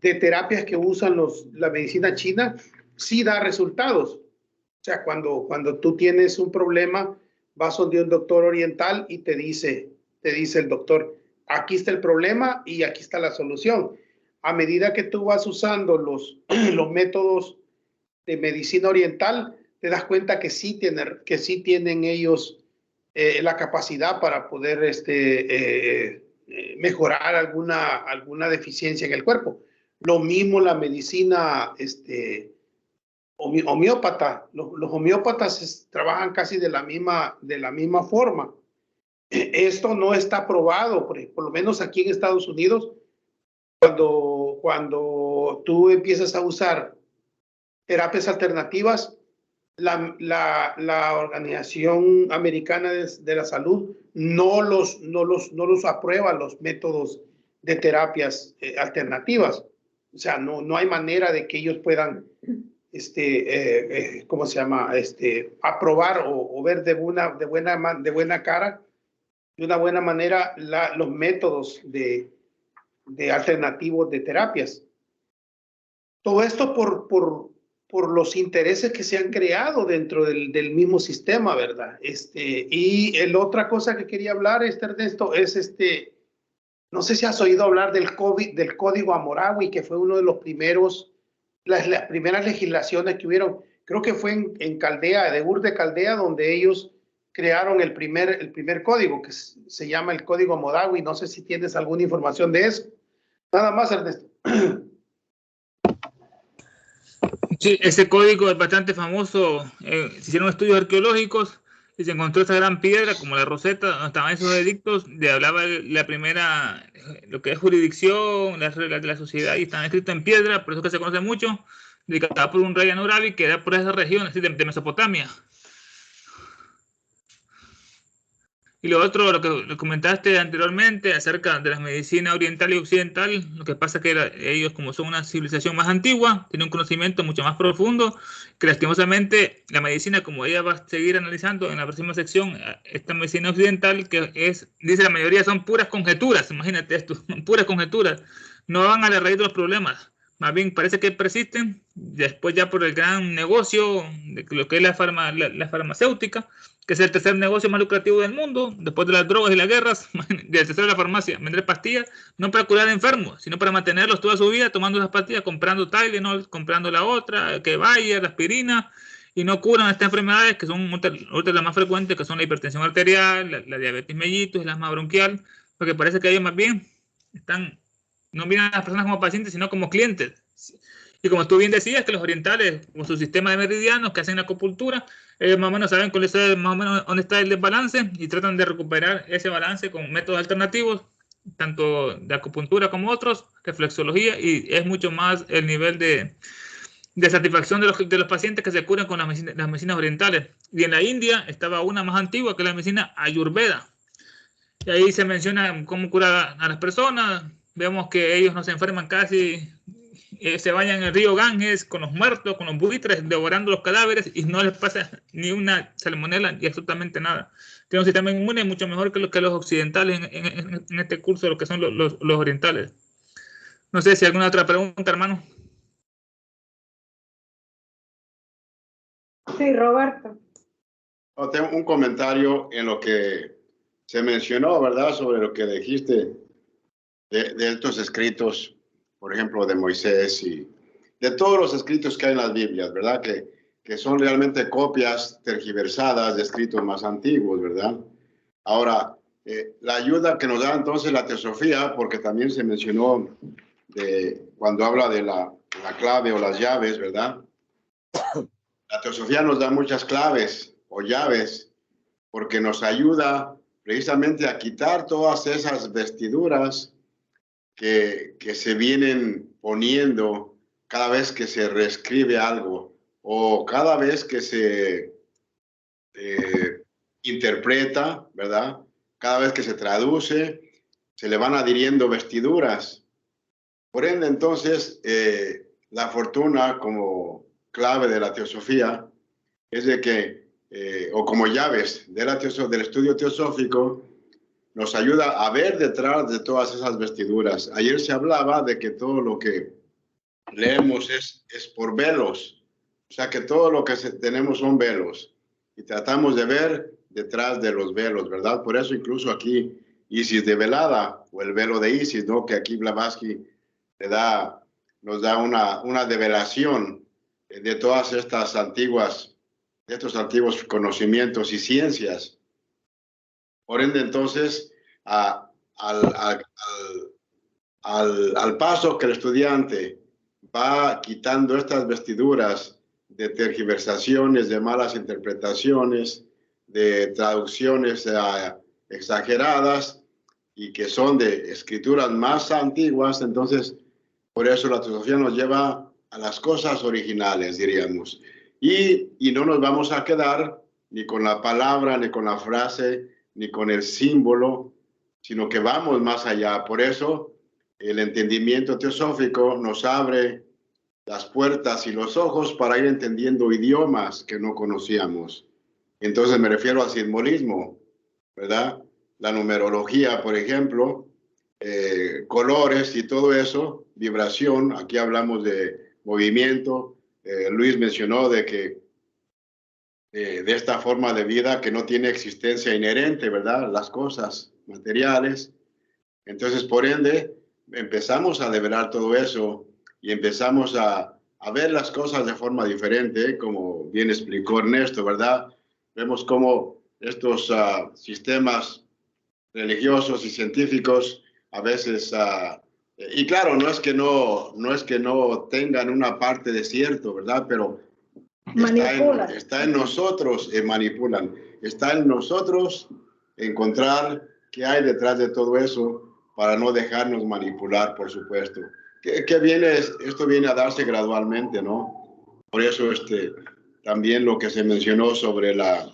Speaker 2: terapias que usan la medicina china, sí da resultados? O sea, cuando tú tienes un problema, vas donde un doctor oriental y te dice el doctor, aquí está el problema y aquí está la solución. A medida que tú vas usando los métodos de medicina oriental, te das cuenta que sí tienen ellos la capacidad para poder mejorar alguna deficiencia en el cuerpo. Lo mismo la medicina homeópata. Los homeópatas trabajan casi de la misma forma. Esto no está probado, por lo menos aquí en Estados Unidos, cuando tú empiezas a usar terapias alternativas, la Organización Americana de la Salud no los aprueba, los métodos de terapias alternativas. O sea, no hay manera de que ellos puedan ¿cómo se llama? Aprobar o ver de buena cara, de una buena manera, los métodos de alternativos de terapias. Todo esto por los intereses que se han creado dentro del mismo sistema, ¿verdad? Y la otra cosa que quería hablar, Ernesto, es no sé si has oído hablar del Código Hammurabi, que fue uno de los primeros, las primeras legislaciones que hubieron. Creo que fue en Caldea, de Ur de Caldea, donde ellos crearon el primer código, que se llama el Código Hammurabi. No sé si tienes alguna información de eso. Nada más, Ernesto.
Speaker 1: Sí, ese código es bastante famoso. Se hicieron estudios arqueológicos y se encontró esa gran piedra, como la Roseta, donde estaban esos edictos, de hablaba la primera, lo que es jurisdicción, las reglas de la sociedad, y están escritos en piedra, por eso que se conoce mucho, dedicada por un rey Hammurabi que era por esa región, así de Mesopotamia. Y lo otro, lo que comentaste anteriormente acerca de la medicina oriental y occidental, lo que pasa es que ellos, como son una civilización más antigua, tienen un conocimiento mucho más profundo, que lastimosamente la medicina, como ella va a seguir analizando en la próxima sección, esta medicina occidental, que dice la mayoría son puras conjeturas, imagínate esto, puras conjeturas, no van a la raíz de los problemas. Más bien parece que persisten, después ya por el gran negocio de lo que es la farmacéutica, que es el tercer negocio más lucrativo del mundo, después de las drogas y las guerras, y el tercero de la farmacia, vender pastillas, no para curar enfermos, sino para mantenerlos toda su vida tomando esas pastillas, comprando Tylenol, comprando la otra, que vaya, la aspirina, y no curan estas enfermedades que son otras las más frecuentes, que son la hipertensión arterial, la diabetes mellitus, el asma bronquial, porque parece que ellos más bien no miran a las personas como pacientes, sino como clientes. Y como tú bien decías, que los orientales, con su sistema de meridianos que hacen la acupuntura, ellos más o menos saben cuál es más o menos dónde está el desbalance y tratan de recuperar ese balance con métodos alternativos, tanto de acupuntura como otros, reflexología, y es mucho más el nivel de satisfacción de los pacientes que se curan con las medicinas orientales. Y en la India estaba una más antigua, que es la medicina Ayurveda. Y ahí se menciona cómo curar a las personas. Vemos que ellos no se enferman casi, se bañan en el río Ganges con los muertos, con los buitres, devorando los cadáveres, y no les pasa ni una salmonela y absolutamente nada. Tienen un sistema inmune mucho mejor que los occidentales en este curso, lo que son los orientales. No sé si alguna otra pregunta, hermano.
Speaker 3: Sí, Roberto.
Speaker 4: Tengo un comentario en lo que se mencionó, ¿verdad? Sobre lo que dijiste de estos escritos, por ejemplo, de Moisés y de todos los escritos que hay en las Biblias, ¿verdad? Que son realmente copias tergiversadas de escritos más antiguos, ¿verdad? Ahora, la ayuda que nos da entonces la teosofía, porque también se mencionó cuando habla de la clave o las llaves, ¿verdad? La teosofía nos da muchas claves o llaves porque nos ayuda precisamente a quitar todas esas vestiduras que se vienen poniendo cada vez que se reescribe algo o cada vez que se interpreta, ¿verdad? Cada vez que se traduce, se le van adhiriendo vestiduras. Por ende, entonces, la fortuna como clave de la teosofía es de que, o como llaves del estudio teosófico, nos ayuda a ver detrás de todas esas vestiduras. Ayer se hablaba de que todo lo que leemos es por velos, o sea que todo lo que tenemos son velos y tratamos de ver detrás de los velos, ¿verdad? Por eso incluso aquí Isis de velada o el velo de Isis, ¿no? Que aquí Blavatsky nos da una develación de todas estas de estos antiguos conocimientos y ciencias. Por ende, entonces, al paso que el estudiante va quitando estas vestiduras de tergiversaciones, de malas interpretaciones, de traducciones exageradas y que son de escrituras más antiguas, entonces, por eso la teosofía nos lleva a las cosas originales, diríamos. Y no nos vamos a quedar ni con la palabra, ni con la frase, ni con el símbolo, sino que vamos más allá. Por eso el entendimiento teosófico nos abre las puertas y los ojos para ir entendiendo idiomas que no conocíamos. Entonces me refiero al simbolismo, ¿verdad? La numerología, por ejemplo, colores y todo eso, vibración. Aquí hablamos de movimiento. Luis mencionó de que de esta forma de vida que no tiene existencia inherente, ¿verdad? Las cosas materiales. Entonces, por ende, empezamos a develar todo eso y empezamos a ver las cosas de forma diferente, como bien explicó Ernesto, ¿verdad? Vemos cómo estos sistemas religiosos y científicos a veces, y claro, no es que no tengan una parte de cierto, ¿verdad? Pero está en nosotros, manipulan. Está en nosotros encontrar qué hay detrás de todo eso para no dejarnos manipular, por supuesto. Esto viene a darse gradualmente, ¿no? Por eso también lo que se mencionó sobre la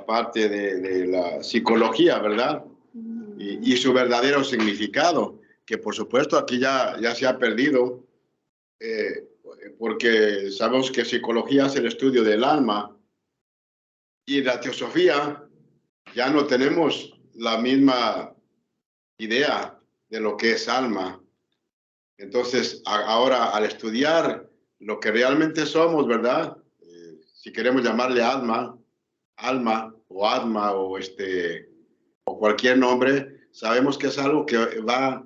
Speaker 4: parte de la psicología, ¿verdad? Y su verdadero significado, que por supuesto aquí ya se ha perdido, porque sabemos que psicología es el estudio del alma y la teosofía ya no tenemos la misma idea de lo que es alma. Entonces, ahora al estudiar lo que realmente somos, ¿verdad? Si queremos llamarle alma o atma o cualquier nombre, sabemos que es algo que va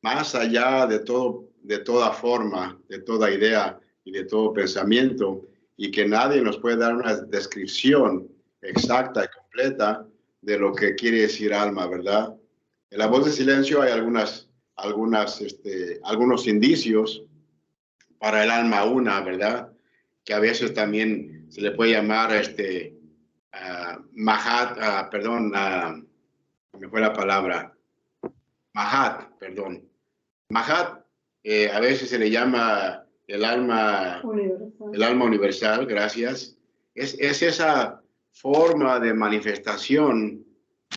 Speaker 4: más allá de toda forma, de toda idea y de todo pensamiento, y que nadie nos puede dar una descripción exacta y completa de lo que quiere decir alma, ¿verdad? En la voz de silencio hay algunos indicios para el alma una, ¿verdad? Que a veces también se le puede llamar Mahat, perdón, me fue la palabra, Mahat, perdón. Mahat, a veces se le llama el alma universal, gracias. Es esa forma de manifestación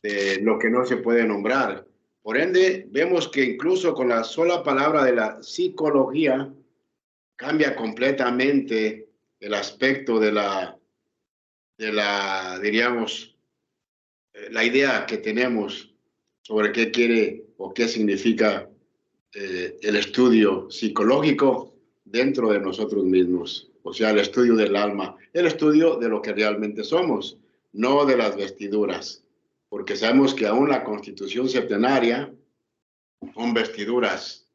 Speaker 4: de lo que no se puede nombrar. Por ende, vemos que incluso con la sola palabra de la psicología cambia completamente el aspecto de la diríamos, la idea que tenemos sobre qué quiere o qué significa el estudio psicológico dentro de nosotros mismos. O sea, el estudio del alma, el estudio de lo que realmente somos, no de las vestiduras. Porque sabemos que aún la Constitución septenaria son vestiduras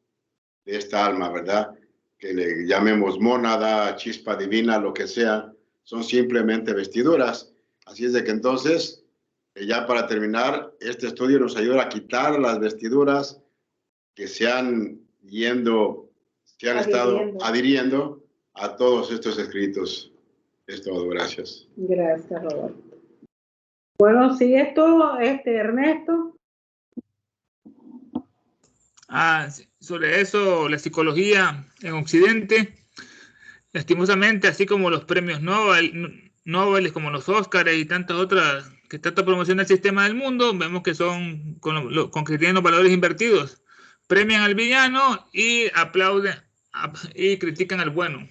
Speaker 4: de esta alma, ¿verdad? Que le llamemos mónada, chispa divina, lo que sea, son simplemente vestiduras. Así es de que entonces, ya para terminar, este estudio nos ayuda a quitar las vestiduras que se han estado adhiriendo a todos estos escritos. Es todo, gracias.
Speaker 3: Gracias, Roberto. Bueno, sigue tú, Ernesto.
Speaker 1: Sobre eso, la psicología en Occidente, lastimosamente, así como los premios Nobel, como los Óscares y tantas otras que tanto promocionan el sistema del mundo, vemos que son con que tienen los valores invertidos. Premian al villano y aplauden y critican al bueno.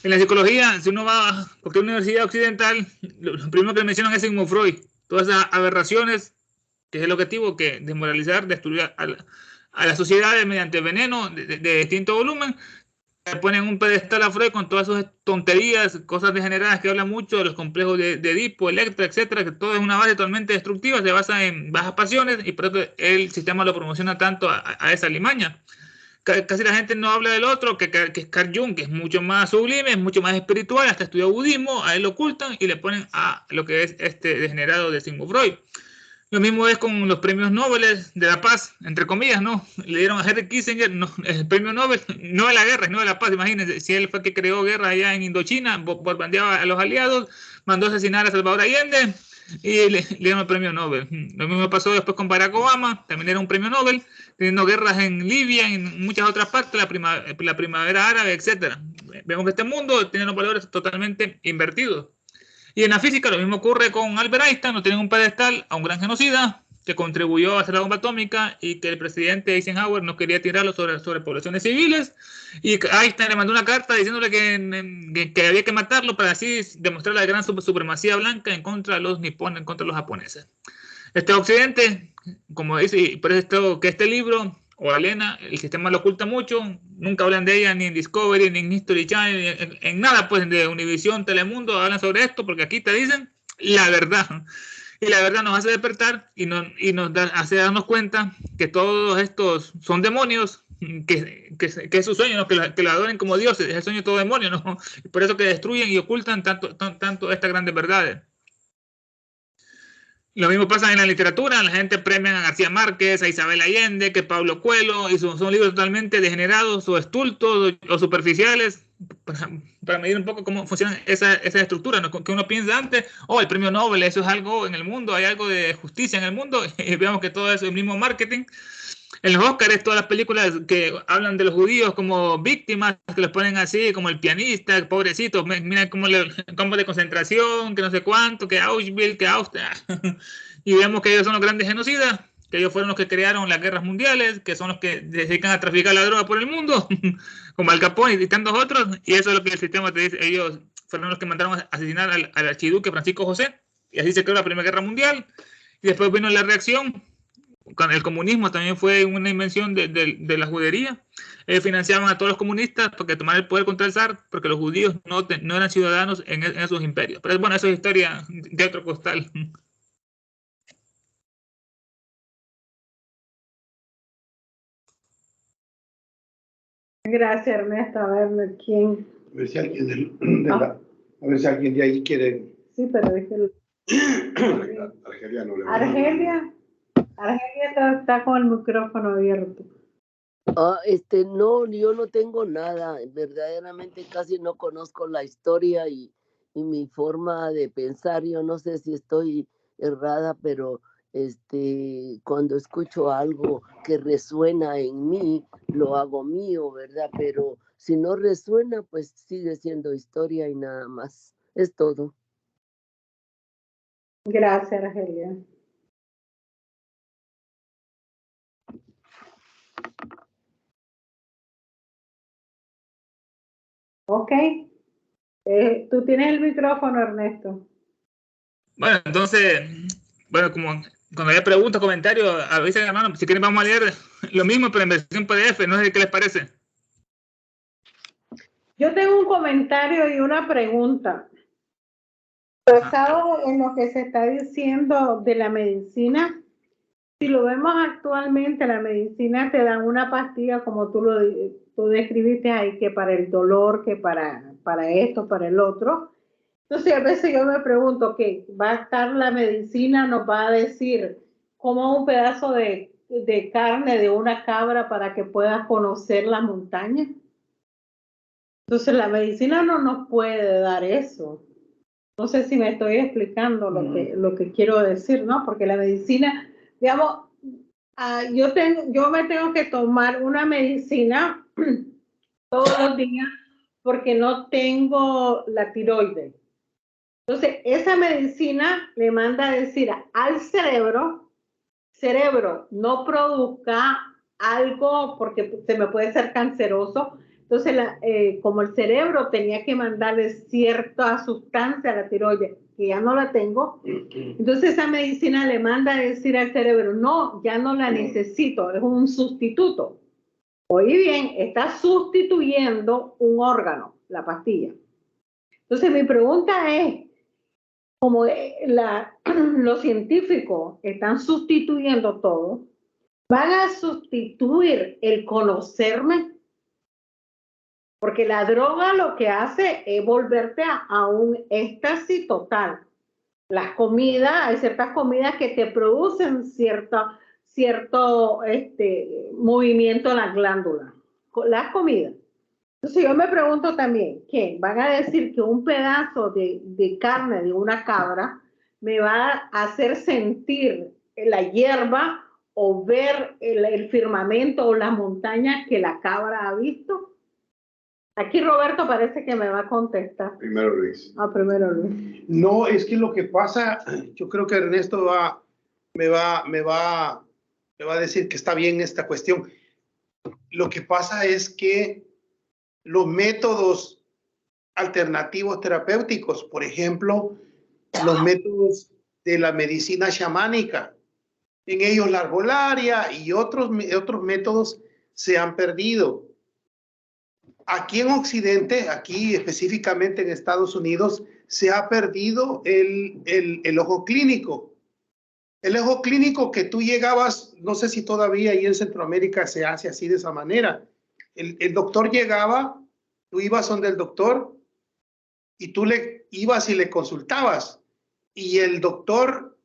Speaker 1: En la psicología, si uno va a cualquier universidad occidental, lo primero que mencionan es Sigmund Freud. Todas esas aberraciones, que es el objetivo, que desmoralizar, destruir a las sociedades mediante veneno de distinto volumen, ponen un pedestal a Freud con todas sus tonterías, cosas degeneradas que hablan mucho de los complejos de Edipo, Electra, etcétera, que todo es una base totalmente destructiva, se basa en bajas pasiones y por eso el sistema lo promociona tanto a esa limaña. Casi la gente no habla del otro, que es Carl Jung, que es mucho más sublime, es mucho más espiritual, hasta estudió budismo, a él lo ocultan y le ponen a lo que es degenerado de Sigmund Freud. Lo mismo es con los premios Nobel de la paz, entre comillas, ¿no? Le dieron a Henry Kissinger el premio Nobel, no de la guerra, no de la paz. Imagínense, si él fue el que creó guerra allá en Indochina, bombardeaba a los aliados, mandó a asesinar a Salvador Allende y le dieron el premio Nobel. Lo mismo pasó después con Barack Obama, también era un premio Nobel, teniendo guerras en Libia y en muchas otras partes, la primavera árabe, etcétera. Vemos que este mundo tiene los valores totalmente invertidos. Y en la física lo mismo ocurre con Albert Einstein, no tienen un pedestal a un gran genocida que contribuyó a hacer la bomba atómica y que el presidente Eisenhower no quería tirarlo sobre poblaciones civiles, y Einstein le mandó una carta diciéndole que había que matarlo para así demostrar la gran supremacía blanca en contra de los nipones, en contra de los japoneses. Este Occidente, como dice, y por eso que este libro, o Elena, el sistema lo oculta mucho, nunca hablan de ella ni en Discovery, ni en History Channel, en nada pues de Univision, Telemundo, hablan sobre esto, porque aquí te dicen la verdad. Y la verdad nos hace despertar y nos hace darnos cuenta que todos estos son demonios, que es su sueño, ¿no? que lo adoren como dioses, es el sueño de todo demonio, ¿no? Y por eso que destruyen y ocultan tanto estas grandes verdades. Lo mismo pasa en la literatura, la gente premia a García Márquez, a Isabel Allende, que Pablo Coelho, y son libros totalmente degenerados o estultos o superficiales, para medir un poco cómo funciona esa estructura, ¿no? Que uno piensa antes, el premio Nobel, eso es algo en el mundo, hay algo de justicia en el mundo, y veamos que todo eso es el mismo marketing. En los Óscares, todas las películas que hablan de los judíos como víctimas, que los ponen así, como el pianista, pobrecito, mira cómo campos de concentración, que no sé cuánto, que Auschwitz, que Austria. Y vemos que ellos son los grandes genocidas, que ellos fueron los que crearon las guerras mundiales, que son los que se dedican a traficar la droga por el mundo, como Al Capone y tantos otros. Y eso es lo que el sistema te dice. Ellos fueron los que mandaron a asesinar al archiduque Francisco José, y así se creó la Primera Guerra Mundial. Y después vino la reacción. El comunismo también fue una invención de la judería. Financiaban a todos los comunistas porque tomaran el poder contra el zar, porque los judíos no eran ciudadanos en esos imperios. Pero bueno, eso es historia de otro costal.
Speaker 3: Gracias, Ernesto. A ver quién.
Speaker 2: A ver si alguien a ver si alguien de ahí quiere.
Speaker 3: Sí, pero déjelo.
Speaker 4: Argelia no le va.
Speaker 3: Argelia está con el micrófono abierto.
Speaker 5: No, yo no tengo nada. Verdaderamente casi no conozco la historia y mi forma de pensar. Yo no sé si estoy errada, pero cuando escucho algo que resuena en mí, lo hago mío, ¿verdad? Pero si no resuena, pues sigue siendo historia y nada más. Es todo.
Speaker 3: Gracias, Argelia. Ok. Tú tienes el micrófono, Ernesto.
Speaker 1: Bueno, entonces, como cuando haya preguntas, comentarios, avisen, hermano, si quieren vamos a leer lo mismo, pero en versión PDF, no sé qué les parece.
Speaker 3: Yo tengo un comentario y una pregunta. Basado en lo que se está diciendo de la medicina, si lo vemos actualmente, la medicina te dan una pastilla como tú describiste ahí, que para el dolor, que para esto, para el otro. Entonces a veces yo me pregunto, ¿qué va a estar la medicina? Nos va a decir como un pedazo de carne de una cabra para que puedas conocer la montaña. Entonces la medicina no nos puede dar eso. No sé si me estoy explicando lo que quiero decir, ¿no? Porque la medicina, digamos, yo me tengo que tomar una medicina todos los días porque no tengo la tiroides. Entonces, esa medicina le manda a decir al cerebro, no produzca algo porque se me puede ser canceroso. Entonces, como el cerebro tenía que mandarle cierta sustancia a la tiroides, que ya no la tengo, entonces esa medicina le manda a decir al cerebro, no, ya no la necesito, es un sustituto. Oye bien, está sustituyendo un órgano, la pastilla. Entonces mi pregunta es, como los científicos están sustituyendo todo, ¿van a sustituir el conocerme? Porque la droga lo que hace es volverte a un éxtasis total. Las comidas, hay ciertas comidas que te producen cierto movimiento en las glándulas. Las comidas. Entonces yo me pregunto también, ¿qué? ¿Van a decir que un pedazo de carne de una cabra me va a hacer sentir la hierba o ver el firmamento o las montañas que la cabra ha visto? Aquí Roberto parece que me va a contestar.
Speaker 4: Primero Luis.
Speaker 3: Primero Luis.
Speaker 2: No, es que lo que pasa, yo creo que Ernesto me va a decir que está bien esta cuestión. Lo que pasa es que los métodos alternativos terapéuticos, por ejemplo, los métodos de la medicina chamánica, en ellos la herbolaria y otros métodos se han perdido. Aquí en Occidente, aquí específicamente en Estados Unidos, se ha perdido el ojo clínico. El ojo clínico que tú llegabas, no sé si todavía ahí en Centroamérica se hace así de esa manera. El doctor llegaba, tú ibas donde el doctor y tú le ibas y le consultabas. Y el doctor,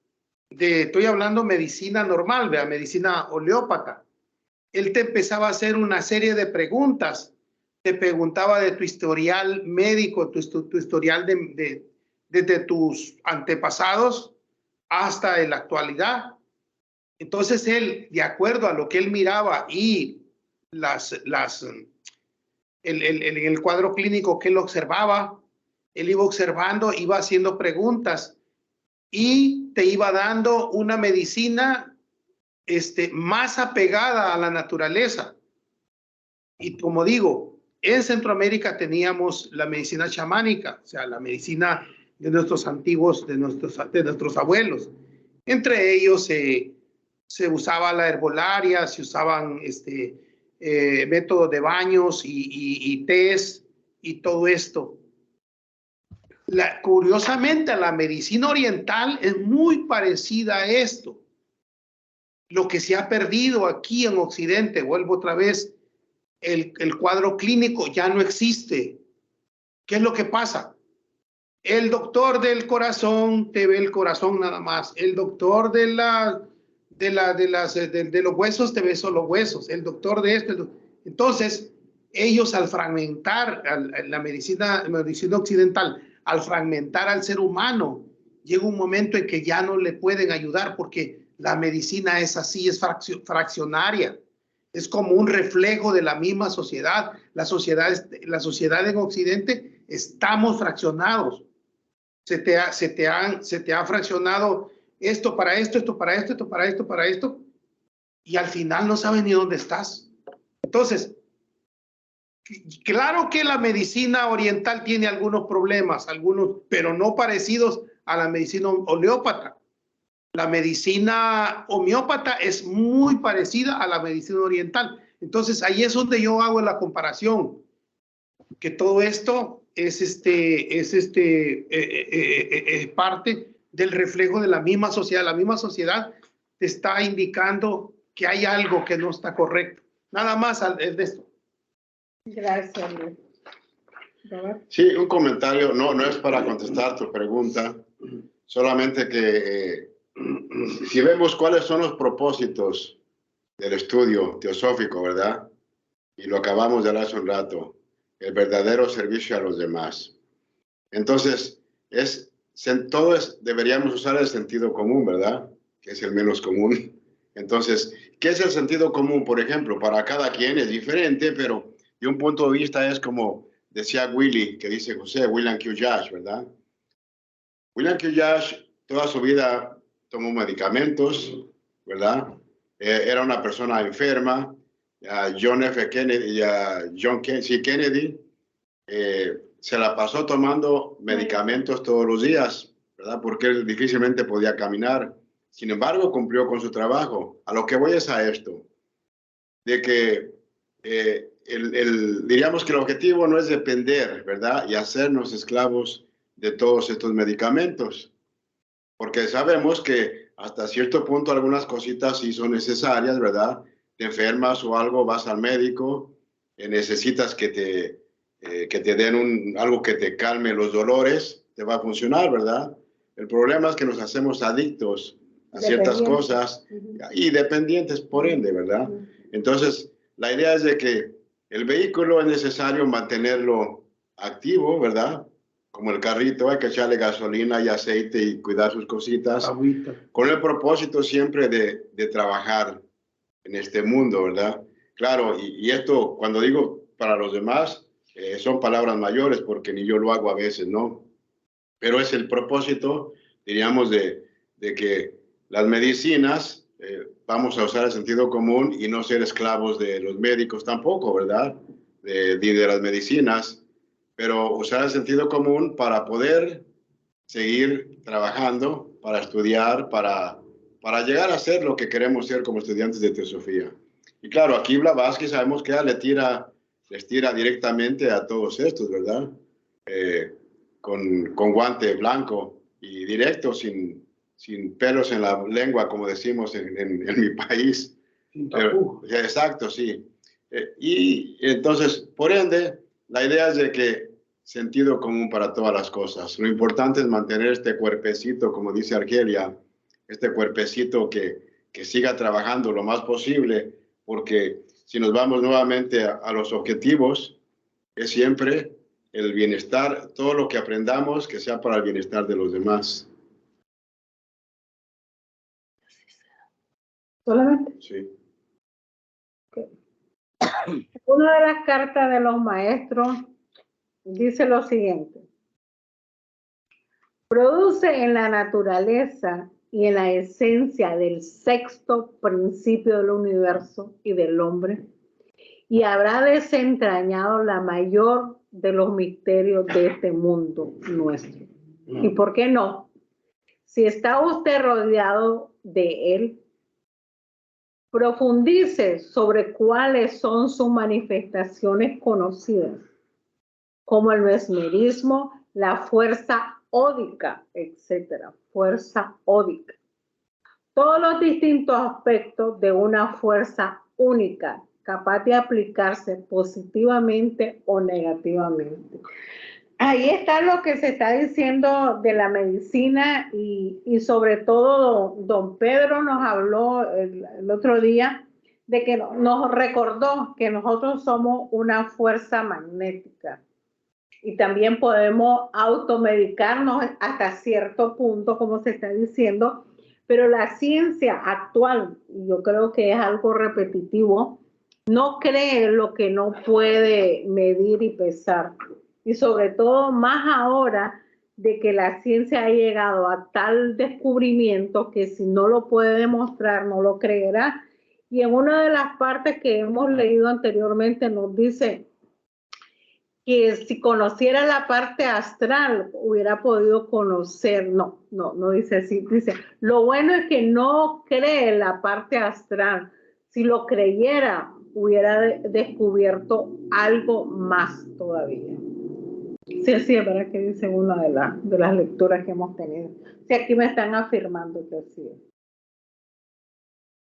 Speaker 2: estoy hablando medicina normal, ¿verdad? Medicina homeópata, él te empezaba a hacer una serie de preguntas. Te preguntaba de tu historial médico, tu historial desde tus antepasados hasta en la actualidad. Entonces él, de acuerdo a lo que él miraba y el cuadro clínico que él observaba, él iba observando, iba haciendo preguntas y te iba dando una medicina más apegada a la naturaleza. Y como digo, en Centroamérica teníamos la medicina chamánica, o sea, la medicina de nuestros antiguos, de nuestros abuelos. Entre ellos se usaba la herbolaria, se usaban métodos de baños y tés y todo esto. Curiosamente, la medicina oriental es muy parecida a esto. Lo que se ha perdido aquí en Occidente, vuelvo otra vez, el cuadro clínico ya no existe. ¿Qué es lo que pasa? El doctor del corazón te ve el corazón nada más. El doctor de los huesos te ve solo huesos. El doctor de esto. Entonces, ellos al fragmentar la medicina occidental, al fragmentar al ser humano, llega un momento en que ya no le pueden ayudar porque la medicina es así, es fraccionaria. Es como un reflejo de la misma sociedad. La sociedad en Occidente estamos fraccionados. Se te ha fraccionado esto para esto, esto para esto, esto para esto, para esto. Y al final no sabes ni dónde estás. Entonces, claro que la medicina oriental tiene algunos problemas, pero no parecidos a la medicina homeópata. La medicina homeópata es muy parecida a la medicina oriental. Entonces, ahí es donde yo hago la comparación, que todo esto es parte del reflejo de la misma sociedad. La misma sociedad te está indicando que hay algo que no está correcto. Nada más es de esto.
Speaker 3: Gracias, Luis.
Speaker 4: Sí, un comentario, no es para contestar tu pregunta, solamente que si vemos cuáles son los propósitos del estudio teosófico, ¿verdad? Y lo acabamos de hablar hace un rato. el verdadero servicio a los demás. Entonces, todos deberíamos usar el sentido común, ¿verdad? Que es el menos común. Entonces, ¿qué es el sentido común? Por ejemplo, para cada quien es diferente, pero de un punto de vista es como decía Willy, que dice José, William Q. Yash, ¿verdad? William Q. Yash toda su vida tomó medicamentos, ¿verdad? Era una persona enferma. John F. Kennedy, John C. Kennedy, se la pasó tomando medicamentos todos los días, ¿verdad? Porque él difícilmente podía caminar. Sin embargo, cumplió con su trabajo. A lo que voy es a esto, de que diríamos que el objetivo no es depender, ¿verdad? Y hacernos esclavos de todos estos medicamentos. Porque sabemos que hasta cierto punto algunas cositas sí son necesarias, ¿verdad? Te enfermas o algo, vas al médico, necesitas que te den algo que te calme los dolores, te va a funcionar, ¿verdad? El problema es que nos hacemos adictos a ciertas cosas y dependientes por ende, ¿verdad? Entonces, la idea es de que el vehículo es necesario mantenerlo activo, ¿verdad? Como el carrito, hay que echarle gasolina y aceite y cuidar sus cositas. Agüita. Con el propósito siempre de trabajar en este mundo, ¿verdad? Claro, y esto, cuando digo para los demás, son palabras mayores porque ni yo lo hago a veces, ¿no? Pero es el propósito, diríamos, de que las medicinas, vamos a usar el sentido común y no ser esclavos de los médicos tampoco, ¿verdad? Ni de las medicinas, pero usar el sentido común para poder seguir trabajando, para estudiar, para llegar a ser lo que queremos ser como estudiantes de teosofía. Y claro, aquí Blavatsky sabemos que les tira directamente a todos estos, ¿verdad? Con guante blanco y directo, sin pelos en la lengua, como decimos en mi país. Exacto, sí. Y entonces, por ende, la idea es de que sentido común para todas las cosas. Lo importante es mantener este cuerpecito, como dice Argelia, este cuerpecito que siga trabajando lo más posible, porque si nos vamos nuevamente a los objetivos, es siempre el bienestar, todo lo que aprendamos que sea para el bienestar de los demás.
Speaker 3: ¿Solamente?
Speaker 4: Sí.
Speaker 3: Okay. Una de las cartas de los maestros dice lo siguiente: produce en la naturaleza y en la esencia del sexto principio del universo y del hombre, y habrá desentrañado la mayor de los misterios de este mundo nuestro. ¿Y por qué no? Si está usted rodeado de él, profundice sobre cuáles son sus manifestaciones conocidas, como el mesmerismo, la fuerza ódica, etcétera, fuerza ódica. Todos los distintos aspectos de una fuerza única, capaz de aplicarse positivamente o negativamente. Ahí está lo que se está diciendo de la medicina y sobre todo don Pedro nos habló el otro día de que nos recordó que nosotros somos una fuerza magnética y también podemos automedicarnos hasta cierto punto, como se está diciendo, pero la ciencia actual, y yo creo que es algo repetitivo, no cree lo que no puede medir y pesar. Y sobre todo más ahora de que la ciencia ha llegado a tal descubrimiento que si no lo puede demostrar, no lo creerá. Y en una de las partes que hemos leído anteriormente nos dice que si conociera la parte astral hubiera podido conocer, no dice así, dice, lo bueno es que no cree la parte astral, si lo creyera hubiera descubierto algo más todavía. Sí, es verdad que dice una de las lecturas que hemos tenido. Sí, aquí me están afirmando que así es.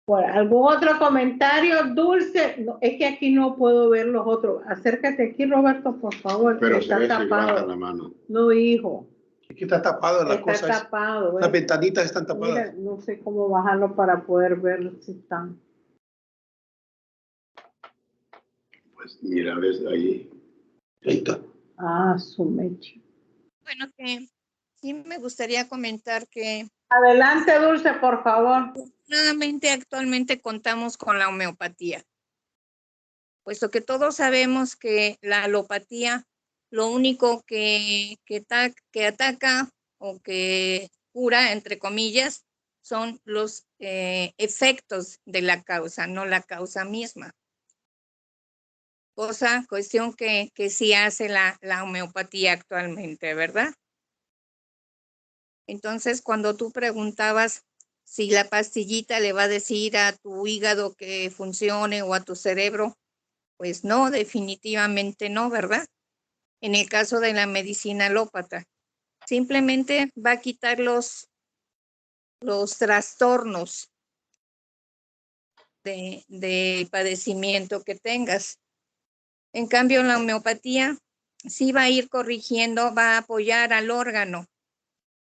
Speaker 3: Bueno, ¿algún otro comentario, Dulce? No, es que aquí no puedo ver los otros. Acércate aquí, Roberto, por favor.
Speaker 4: Pero
Speaker 3: está
Speaker 4: se ve
Speaker 3: tapado.
Speaker 4: si la mano.
Speaker 3: No, hijo.
Speaker 2: Aquí está tapado la cosa.
Speaker 3: Está tapado.
Speaker 2: Las ventanitas están tapadas.
Speaker 3: Mira, no sé cómo bajarlo para poder ver si están.
Speaker 4: Pues mira, ves ahí.
Speaker 3: Ah, su mecha.
Speaker 6: Bueno, que sí me gustaría comentar que
Speaker 3: Adelante, Dulce, por favor.
Speaker 6: afortunadamente actualmente contamos con la homeopatía, puesto que todos sabemos que la alopatía lo único que ataca o que cura, entre comillas, son los efectos de la causa, no la causa misma. Cuestión que sí hace la homeopatía actualmente, ¿verdad? Entonces, cuando tú preguntabas si la pastillita le va a decir a tu hígado que funcione o a tu cerebro, pues no, definitivamente no, ¿verdad? En el caso de la medicina alópata, simplemente va a quitar los trastornos de padecimiento que tengas. En cambio, la homeopatía sí va a ir corrigiendo, va a apoyar al órgano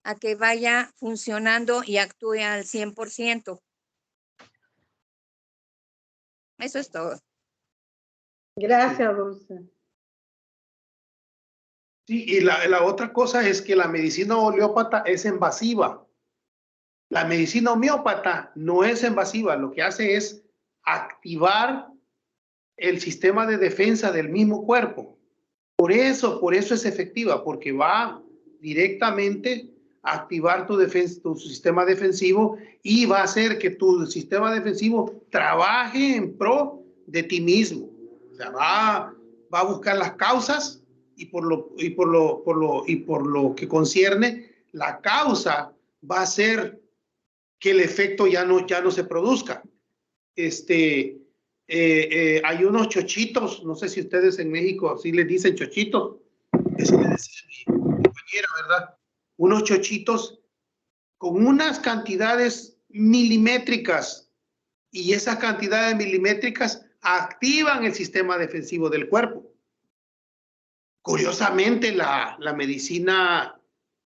Speaker 6: a que vaya funcionando y actúe al 100%. Eso es todo.
Speaker 3: Gracias, Dulce.
Speaker 2: Sí, y la otra cosa es que la medicina homeópata es invasiva. La medicina homeópata no es invasiva, lo que hace es activar el sistema de defensa del mismo cuerpo. Por eso es efectiva, porque va directamente a activar tu sistema defensivo y va a hacer que tu sistema defensivo trabaje en pro de ti mismo. O sea, va a buscar las causas y por lo que concierne la causa va a hacer que el efecto ya no se produzca. Hay unos chochitos, no sé si ustedes en México sí les dicen chochitos, eso le decía mi compañera, ¿verdad? Unos chochitos con unas cantidades milimétricas, y esas cantidades milimétricas activan el sistema defensivo del cuerpo. Curiosamente, la medicina,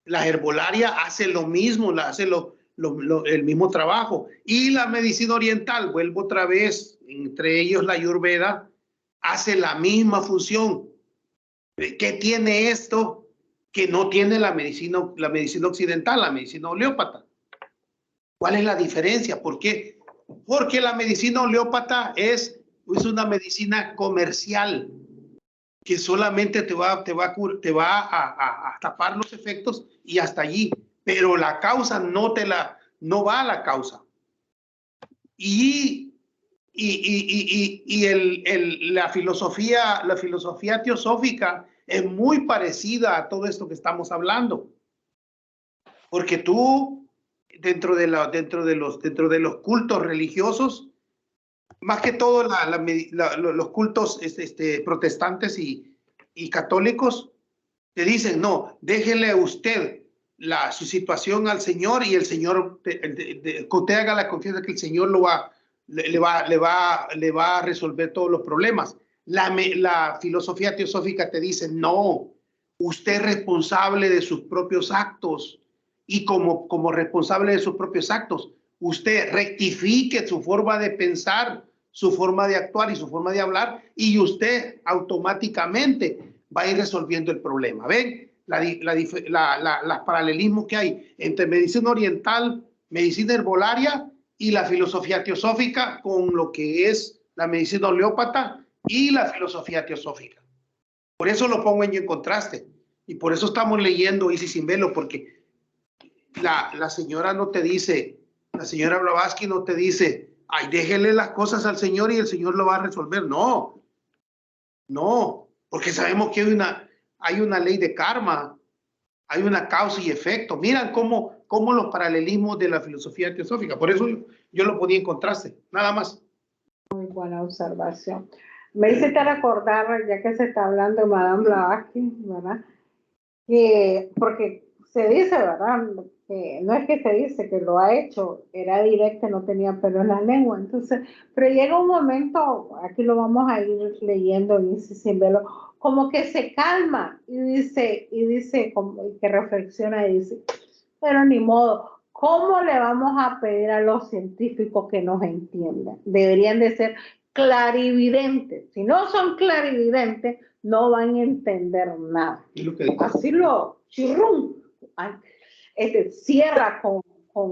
Speaker 2: la herbolaria hace lo mismo, hace el mismo trabajo. Y la medicina oriental, vuelvo otra vez, entre ellos la Ayurveda, hace la misma función. ¿Qué tiene esto que no tiene la medicina occidental, la medicina homeópata? ¿Cuál es la diferencia? ¿Por qué? Porque la medicina homeópata es una medicina comercial que solamente te va a tapar los efectos y hasta allí, pero la causa no va a la causa. Y la filosofía teosófica es muy parecida a todo esto que estamos hablando, porque tú dentro de los cultos religiosos, más que todo los cultos protestantes y católicos, te dicen, no, déjele usted su situación al Señor y el Señor, usted haga la confianza que el Señor le va a resolver todos los problemas. La filosofía teosófica te dice, no, usted es responsable de sus propios actos, y como responsable de sus propios actos, usted rectifique su forma de pensar, su forma de actuar y su forma de hablar, y usted automáticamente va a ir resolviendo el problema. ¿Ven? Los paralelismos que hay entre medicina oriental, medicina herbolaria y la filosofía teosófica con lo que es la medicina homeópata y la filosofía teosófica. Por eso lo pongo en contraste, y por eso estamos leyendo Isis sin velo, porque la señora no te dice, la señora Blavatsky no te dice, ay, déjele las cosas al Señor y el Señor lo va a resolver. No, porque sabemos que hay una ley de karma, hay una causa y efecto. Miran cómo los paralelismos de la filosofía teosófica. Por eso yo lo ponía en contraste, nada más.
Speaker 3: Muy buena observación. Me hiciste recordar, ya que se está hablando de Madame Blavatsky, ¿verdad? Porque se dice, ¿verdad? Que no es que se dice, que lo ha hecho, era directo, no tenía pelo en la lengua. Entonces, pero llega un momento, aquí lo vamos a ir leyendo sin verlo, como que se calma y dice como que reflexiona y dice, pero ni modo, ¿cómo le vamos a pedir a los científicos que nos entiendan? Deberían de ser clarividentes. Si no son clarividentes, no van a entender nada. Así lo chirrum, cierra con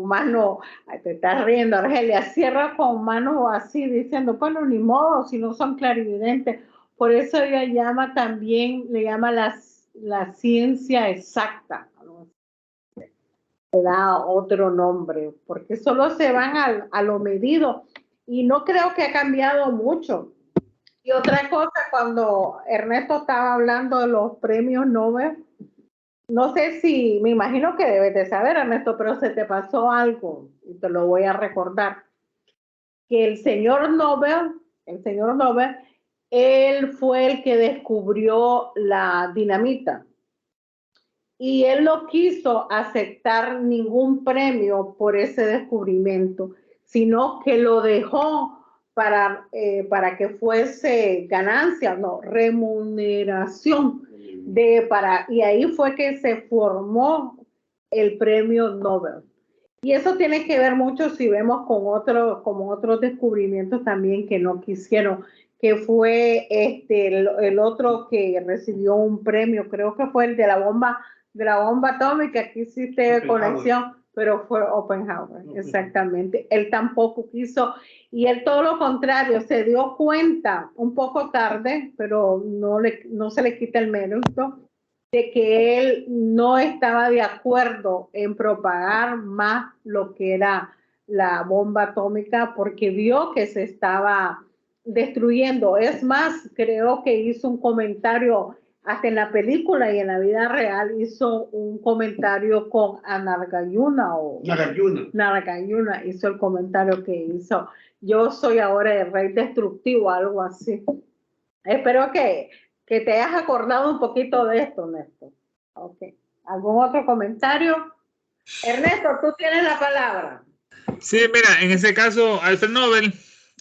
Speaker 3: mano, te estás riendo, Argelia, cierra con mano así diciendo, bueno, ni modo, si no son clarividentes. Por eso ella llama también, le llama la ciencia exacta. Le da otro nombre, porque solo se van a lo medido. Y no creo que ha cambiado mucho. Y otra cosa, cuando Ernesto estaba hablando de los premios Nobel, no sé si, me imagino que debes de saber, Ernesto, pero se te pasó algo y te lo voy a recordar. Que el señor Nobel, él fue el que descubrió la dinamita. Y él no quiso aceptar ningún premio por ese descubrimiento, sino que lo dejó para que fuese ganancia, no, remuneración. Y ahí fue que se formó el premio Nobel. Y eso tiene que ver mucho si vemos como otros descubrimientos también que no quisieron, que fue el otro que recibió un premio, creo que fue el de la bomba atómica, aquí hiciste conexión, pero fue Oppenheimer, exactamente. Él tampoco quiso, y él todo lo contrario, se dio cuenta un poco tarde, pero no se le quita el mérito, de que él no estaba de acuerdo en propagar más lo que era la bomba atómica, porque vio que se estaba destruyendo. Es más, creo que hizo un comentario hasta en la película y en la vida real, hizo un comentario con Nagarjuna hizo el comentario que hizo: yo soy ahora el rey destructivo, algo así. Espero que te hayas acordado un poquito de esto, Néstor. Okay. ¿Algún otro comentario? Ernesto, tú tienes la palabra.
Speaker 1: Sí, mira, en ese caso, Alfred Nobel,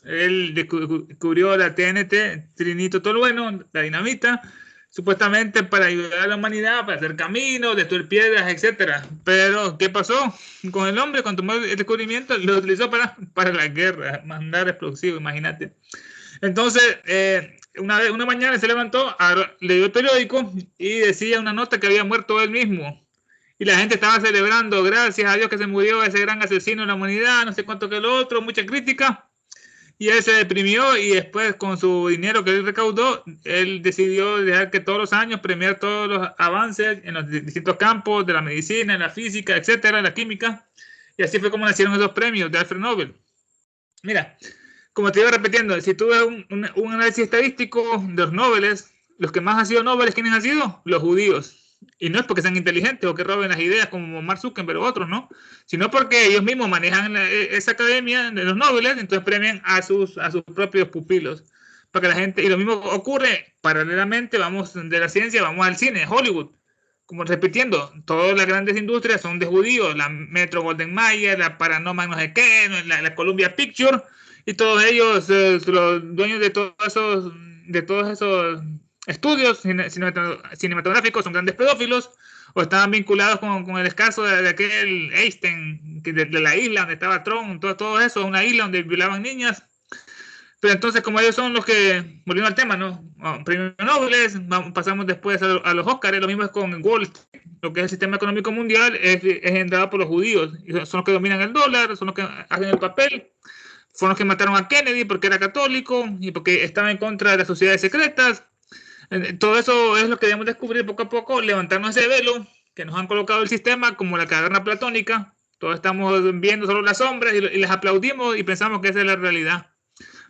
Speaker 1: él descubrió la TNT, trinito tolueno, la dinamita, supuestamente para ayudar a la humanidad, para hacer caminos, destruir piedras, etcétera. Pero, ¿qué pasó con el hombre? Cuando tomó el descubrimiento, lo utilizó para la guerra, mandar explosivos, imagínate. Entonces, una mañana se levantó, leyó el periódico y decía una nota que había muerto él mismo. Y la gente estaba celebrando, gracias a Dios que se murió ese gran asesino de la humanidad, no sé cuánto que lo otro, mucha crítica. Y él se deprimió y después con su dinero que él recaudó, él decidió dejar que todos los años premiar todos los avances en los distintos campos de la medicina, la física, etcétera, la química. Y así fue como nacieron esos premios de Alfred Nobel. Mira, como te iba repitiendo, si tú ves un análisis estadístico de los Nobeles, los que más han sido Nobeles, ¿quiénes han sido? Los judíos. Y no es porque sean inteligentes o que roben las ideas como Mark Zuckerberg u otros, ¿no? Sino porque ellos mismos manejan esa academia de los Nobeles, entonces premian a sus propios pupilos. Para que la gente, y lo mismo ocurre paralelamente, vamos de la ciencia, vamos al cine, Hollywood. Como repitiendo, todas las grandes industrias son de judíos, la Metro Golden Mayer, la Paranormal no sé qué, la Columbia Picture, y todos ellos, los dueños de todos esos estudios cinematográficos, son grandes pedófilos o estaban vinculados con el caso de aquel Einstein, de la isla donde estaba Tron, todo eso, una isla donde violaban niñas. Pero entonces, como ellos son los que, volviendo al tema, ¿no? Premios Nobel, pasamos después a los Óscares, lo mismo es con Wall Street, lo que es el sistema económico mundial, es engendrado por los judíos, y son los que dominan el dólar, son los que hacen el papel, fueron los que mataron a Kennedy porque era católico y porque estaba en contra de las sociedades secretas. Todo eso es lo que debemos descubrir poco a poco, levantarnos ese velo que nos han colocado el sistema como la caverna platónica. Todos estamos viendo solo las sombras y les aplaudimos y pensamos que esa es la realidad.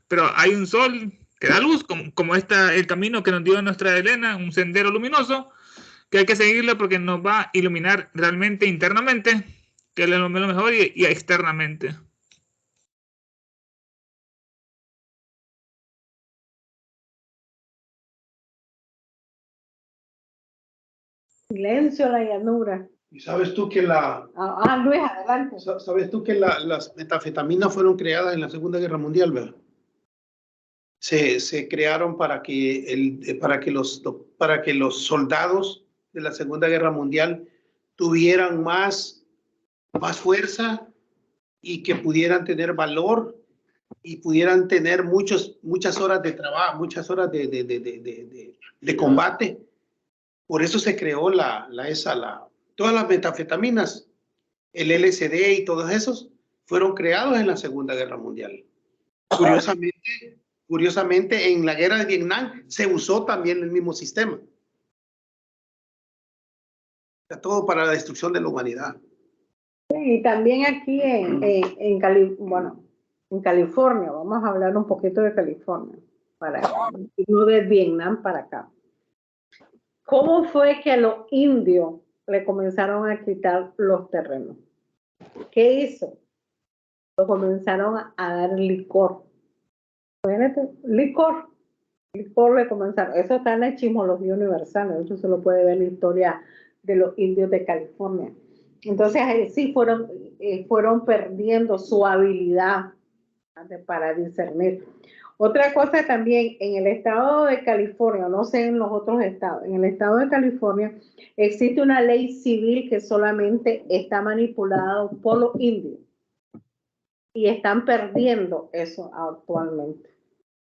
Speaker 1: Pero hay un sol que da luz, como el camino que nos dio nuestra Elena, un sendero luminoso, que hay que seguirlo porque nos va a iluminar realmente internamente, que es lo mejor, y externamente.
Speaker 3: Silencio, la llanura.
Speaker 2: ¿Y sabes tú que
Speaker 3: Luis, adelante.
Speaker 2: ¿Sabes tú que las metanfetaminas fueron creadas en la Segunda Guerra Mundial, verdad? Se crearon para que los soldados de la Segunda Guerra Mundial tuvieran más fuerza y que pudieran tener valor y pudieran tener muchas horas de trabajo, muchas horas de combate. Por eso se creó todas las metanfetaminas, el LSD y todos esos fueron creados en la Segunda Guerra Mundial. Curiosamente, en la guerra de Vietnam se usó también el mismo sistema. Todo para la destrucción de la humanidad.
Speaker 3: Y también aquí en California, vamos a hablar un poquito de California, no de Vietnam para acá. ¿Cómo fue que a los indios le comenzaron a quitar los terrenos? ¿Qué hizo? Lo comenzaron a dar licor. Licor le comenzaron. Eso está en la chismología universal. Eso se lo puede ver en la historia de los indios de California. Entonces, sí fueron perdiendo su habilidad para discernir. Otra cosa también, en el estado de California, no sé en los otros estados, en el estado de California existe una ley civil que solamente está manipulada por los indios. Y están perdiendo eso actualmente.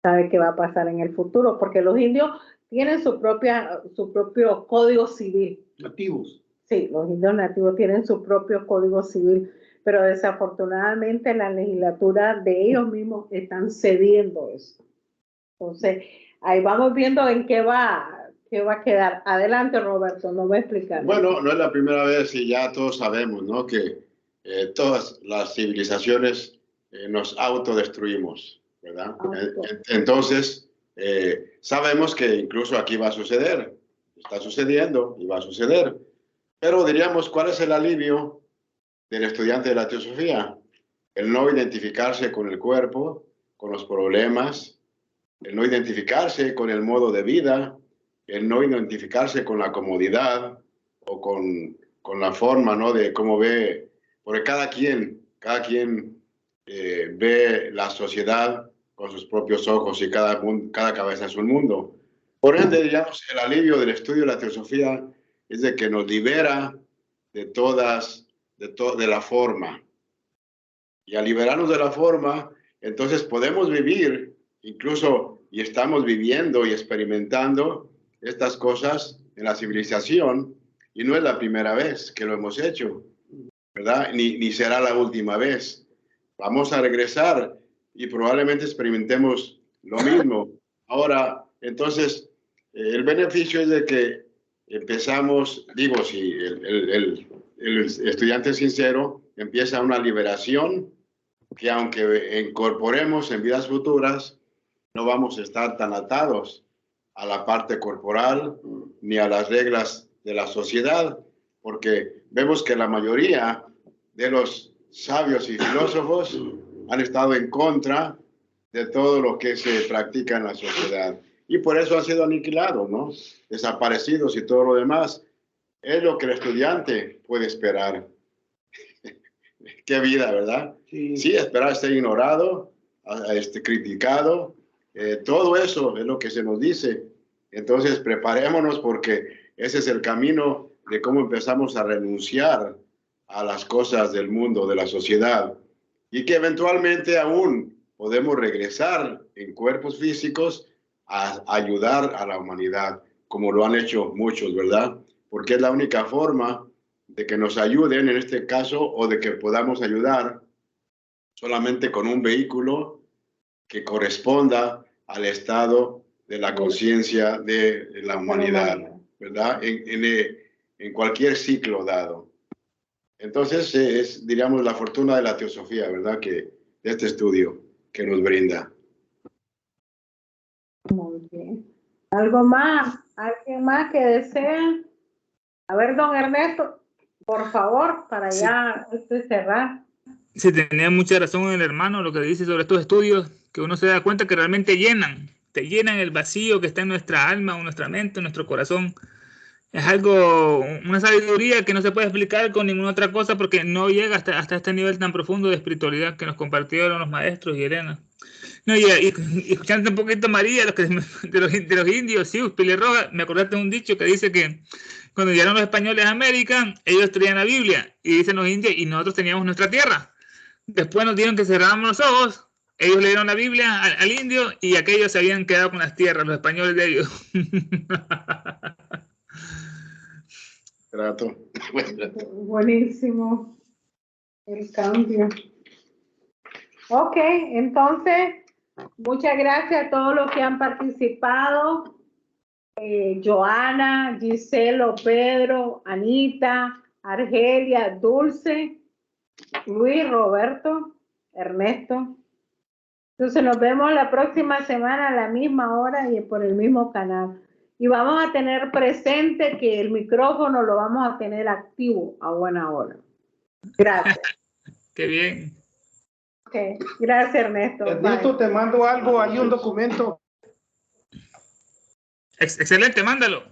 Speaker 3: ¿Sabe qué va a pasar en el futuro? Porque los indios tienen su propio código civil.
Speaker 2: Nativos.
Speaker 3: Sí, los indios nativos tienen su propio código civil, pero desafortunadamente la legislatura de ellos mismos están cediendo eso. Entonces, ahí vamos viendo en qué va a quedar. Adelante, Roberto, nos va a explicar.
Speaker 4: Bueno, no es la primera vez y ya todos sabemos, ¿no? Que todas las civilizaciones nos autodestruimos, ¿verdad? Entonces, sabemos que incluso aquí va a suceder, está sucediendo y va a suceder. Pero diríamos, ¿cuál es el alivio del estudiante de la teosofía? El no identificarse con el cuerpo, con los problemas, el no identificarse con el modo de vida, el no identificarse con la comodidad o con la forma, ¿no? De cómo ve, porque cada quien ve la sociedad con sus propios ojos y cada cabeza es un mundo. Por ende, digamos, el alivio del estudio de la teosofía es de que nos libera de la forma. Y al liberarnos de la forma, entonces podemos vivir, incluso, y estamos viviendo y experimentando estas cosas en la civilización, y no es la primera vez que lo hemos hecho, ¿verdad? Ni será la última vez. Vamos a regresar y probablemente experimentemos lo mismo. Ahora, entonces, el beneficio es de que empezamos, digo, si el estudiante sincero empieza una liberación que aunque incorporemos en vidas futuras, no vamos a estar tan atados a la parte corporal ni a las reglas de la sociedad, porque vemos que la mayoría de los sabios y filósofos han estado en contra de todo lo que se practica en la sociedad. Y por eso han sido aniquilados, ¿no? Desaparecidos y todo lo demás. Es lo que el estudiante puede esperar. Qué vida, ¿verdad? Sí, esperar ser ignorado, criticado. Todo eso es lo que se nos dice. Entonces, preparémonos porque ese es el camino de cómo empezamos a renunciar a las cosas del mundo, de la sociedad. Y que eventualmente aún podemos regresar en cuerpos físicos a ayudar a la humanidad, como lo han hecho muchos, ¿verdad? Porque es la única forma de que nos ayuden en este caso o de que podamos ayudar solamente con un vehículo que corresponda al estado de la conciencia de la humanidad, ¿verdad? En cualquier ciclo dado. Entonces, es, diríamos, la fortuna de la teosofía, ¿verdad? Que de este estudio que nos brinda.
Speaker 3: Muy bien. ¿Algo más? ¿Alguien más que desea? A ver, don Ernesto, por favor, para ya cerrar.
Speaker 1: Sí, tenía mucha razón el hermano lo que dice sobre estos estudios, que uno se da cuenta que realmente te llenan el vacío que está en nuestra alma, o nuestra mente, en nuestro corazón. Es algo, una sabiduría que no se puede explicar con ninguna otra cosa porque no llega hasta este nivel tan profundo de espiritualidad que nos compartieron los maestros y Elena. No, y escuchando un poquito a María, de los indios, sí, Pelirroja, me acordaste de un dicho que dice que cuando llegaron los españoles a América, ellos traían la Biblia y dicen los indios, y nosotros teníamos nuestra tierra. Después nos dijeron que cerráramos los ojos ellos le dieron la Biblia al indio y aquellos se habían quedado con las tierras, los españoles de ellos.
Speaker 4: Trato.
Speaker 3: Buenísimo el cambio. Ok, entonces, muchas gracias a todos los que han participado. Joana, Giselo, Pedro, Anita, Argelia, Dulce, Luis, Roberto, Ernesto. Entonces nos vemos la próxima semana a la misma hora y por el mismo canal. Y vamos a tener presente que el micrófono lo vamos a tener activo a buena hora. Gracias.
Speaker 1: Qué bien.
Speaker 3: Okay. Gracias, Ernesto.
Speaker 2: Ernesto, te mando algo, hay un documento.
Speaker 1: Excelente, mándalo.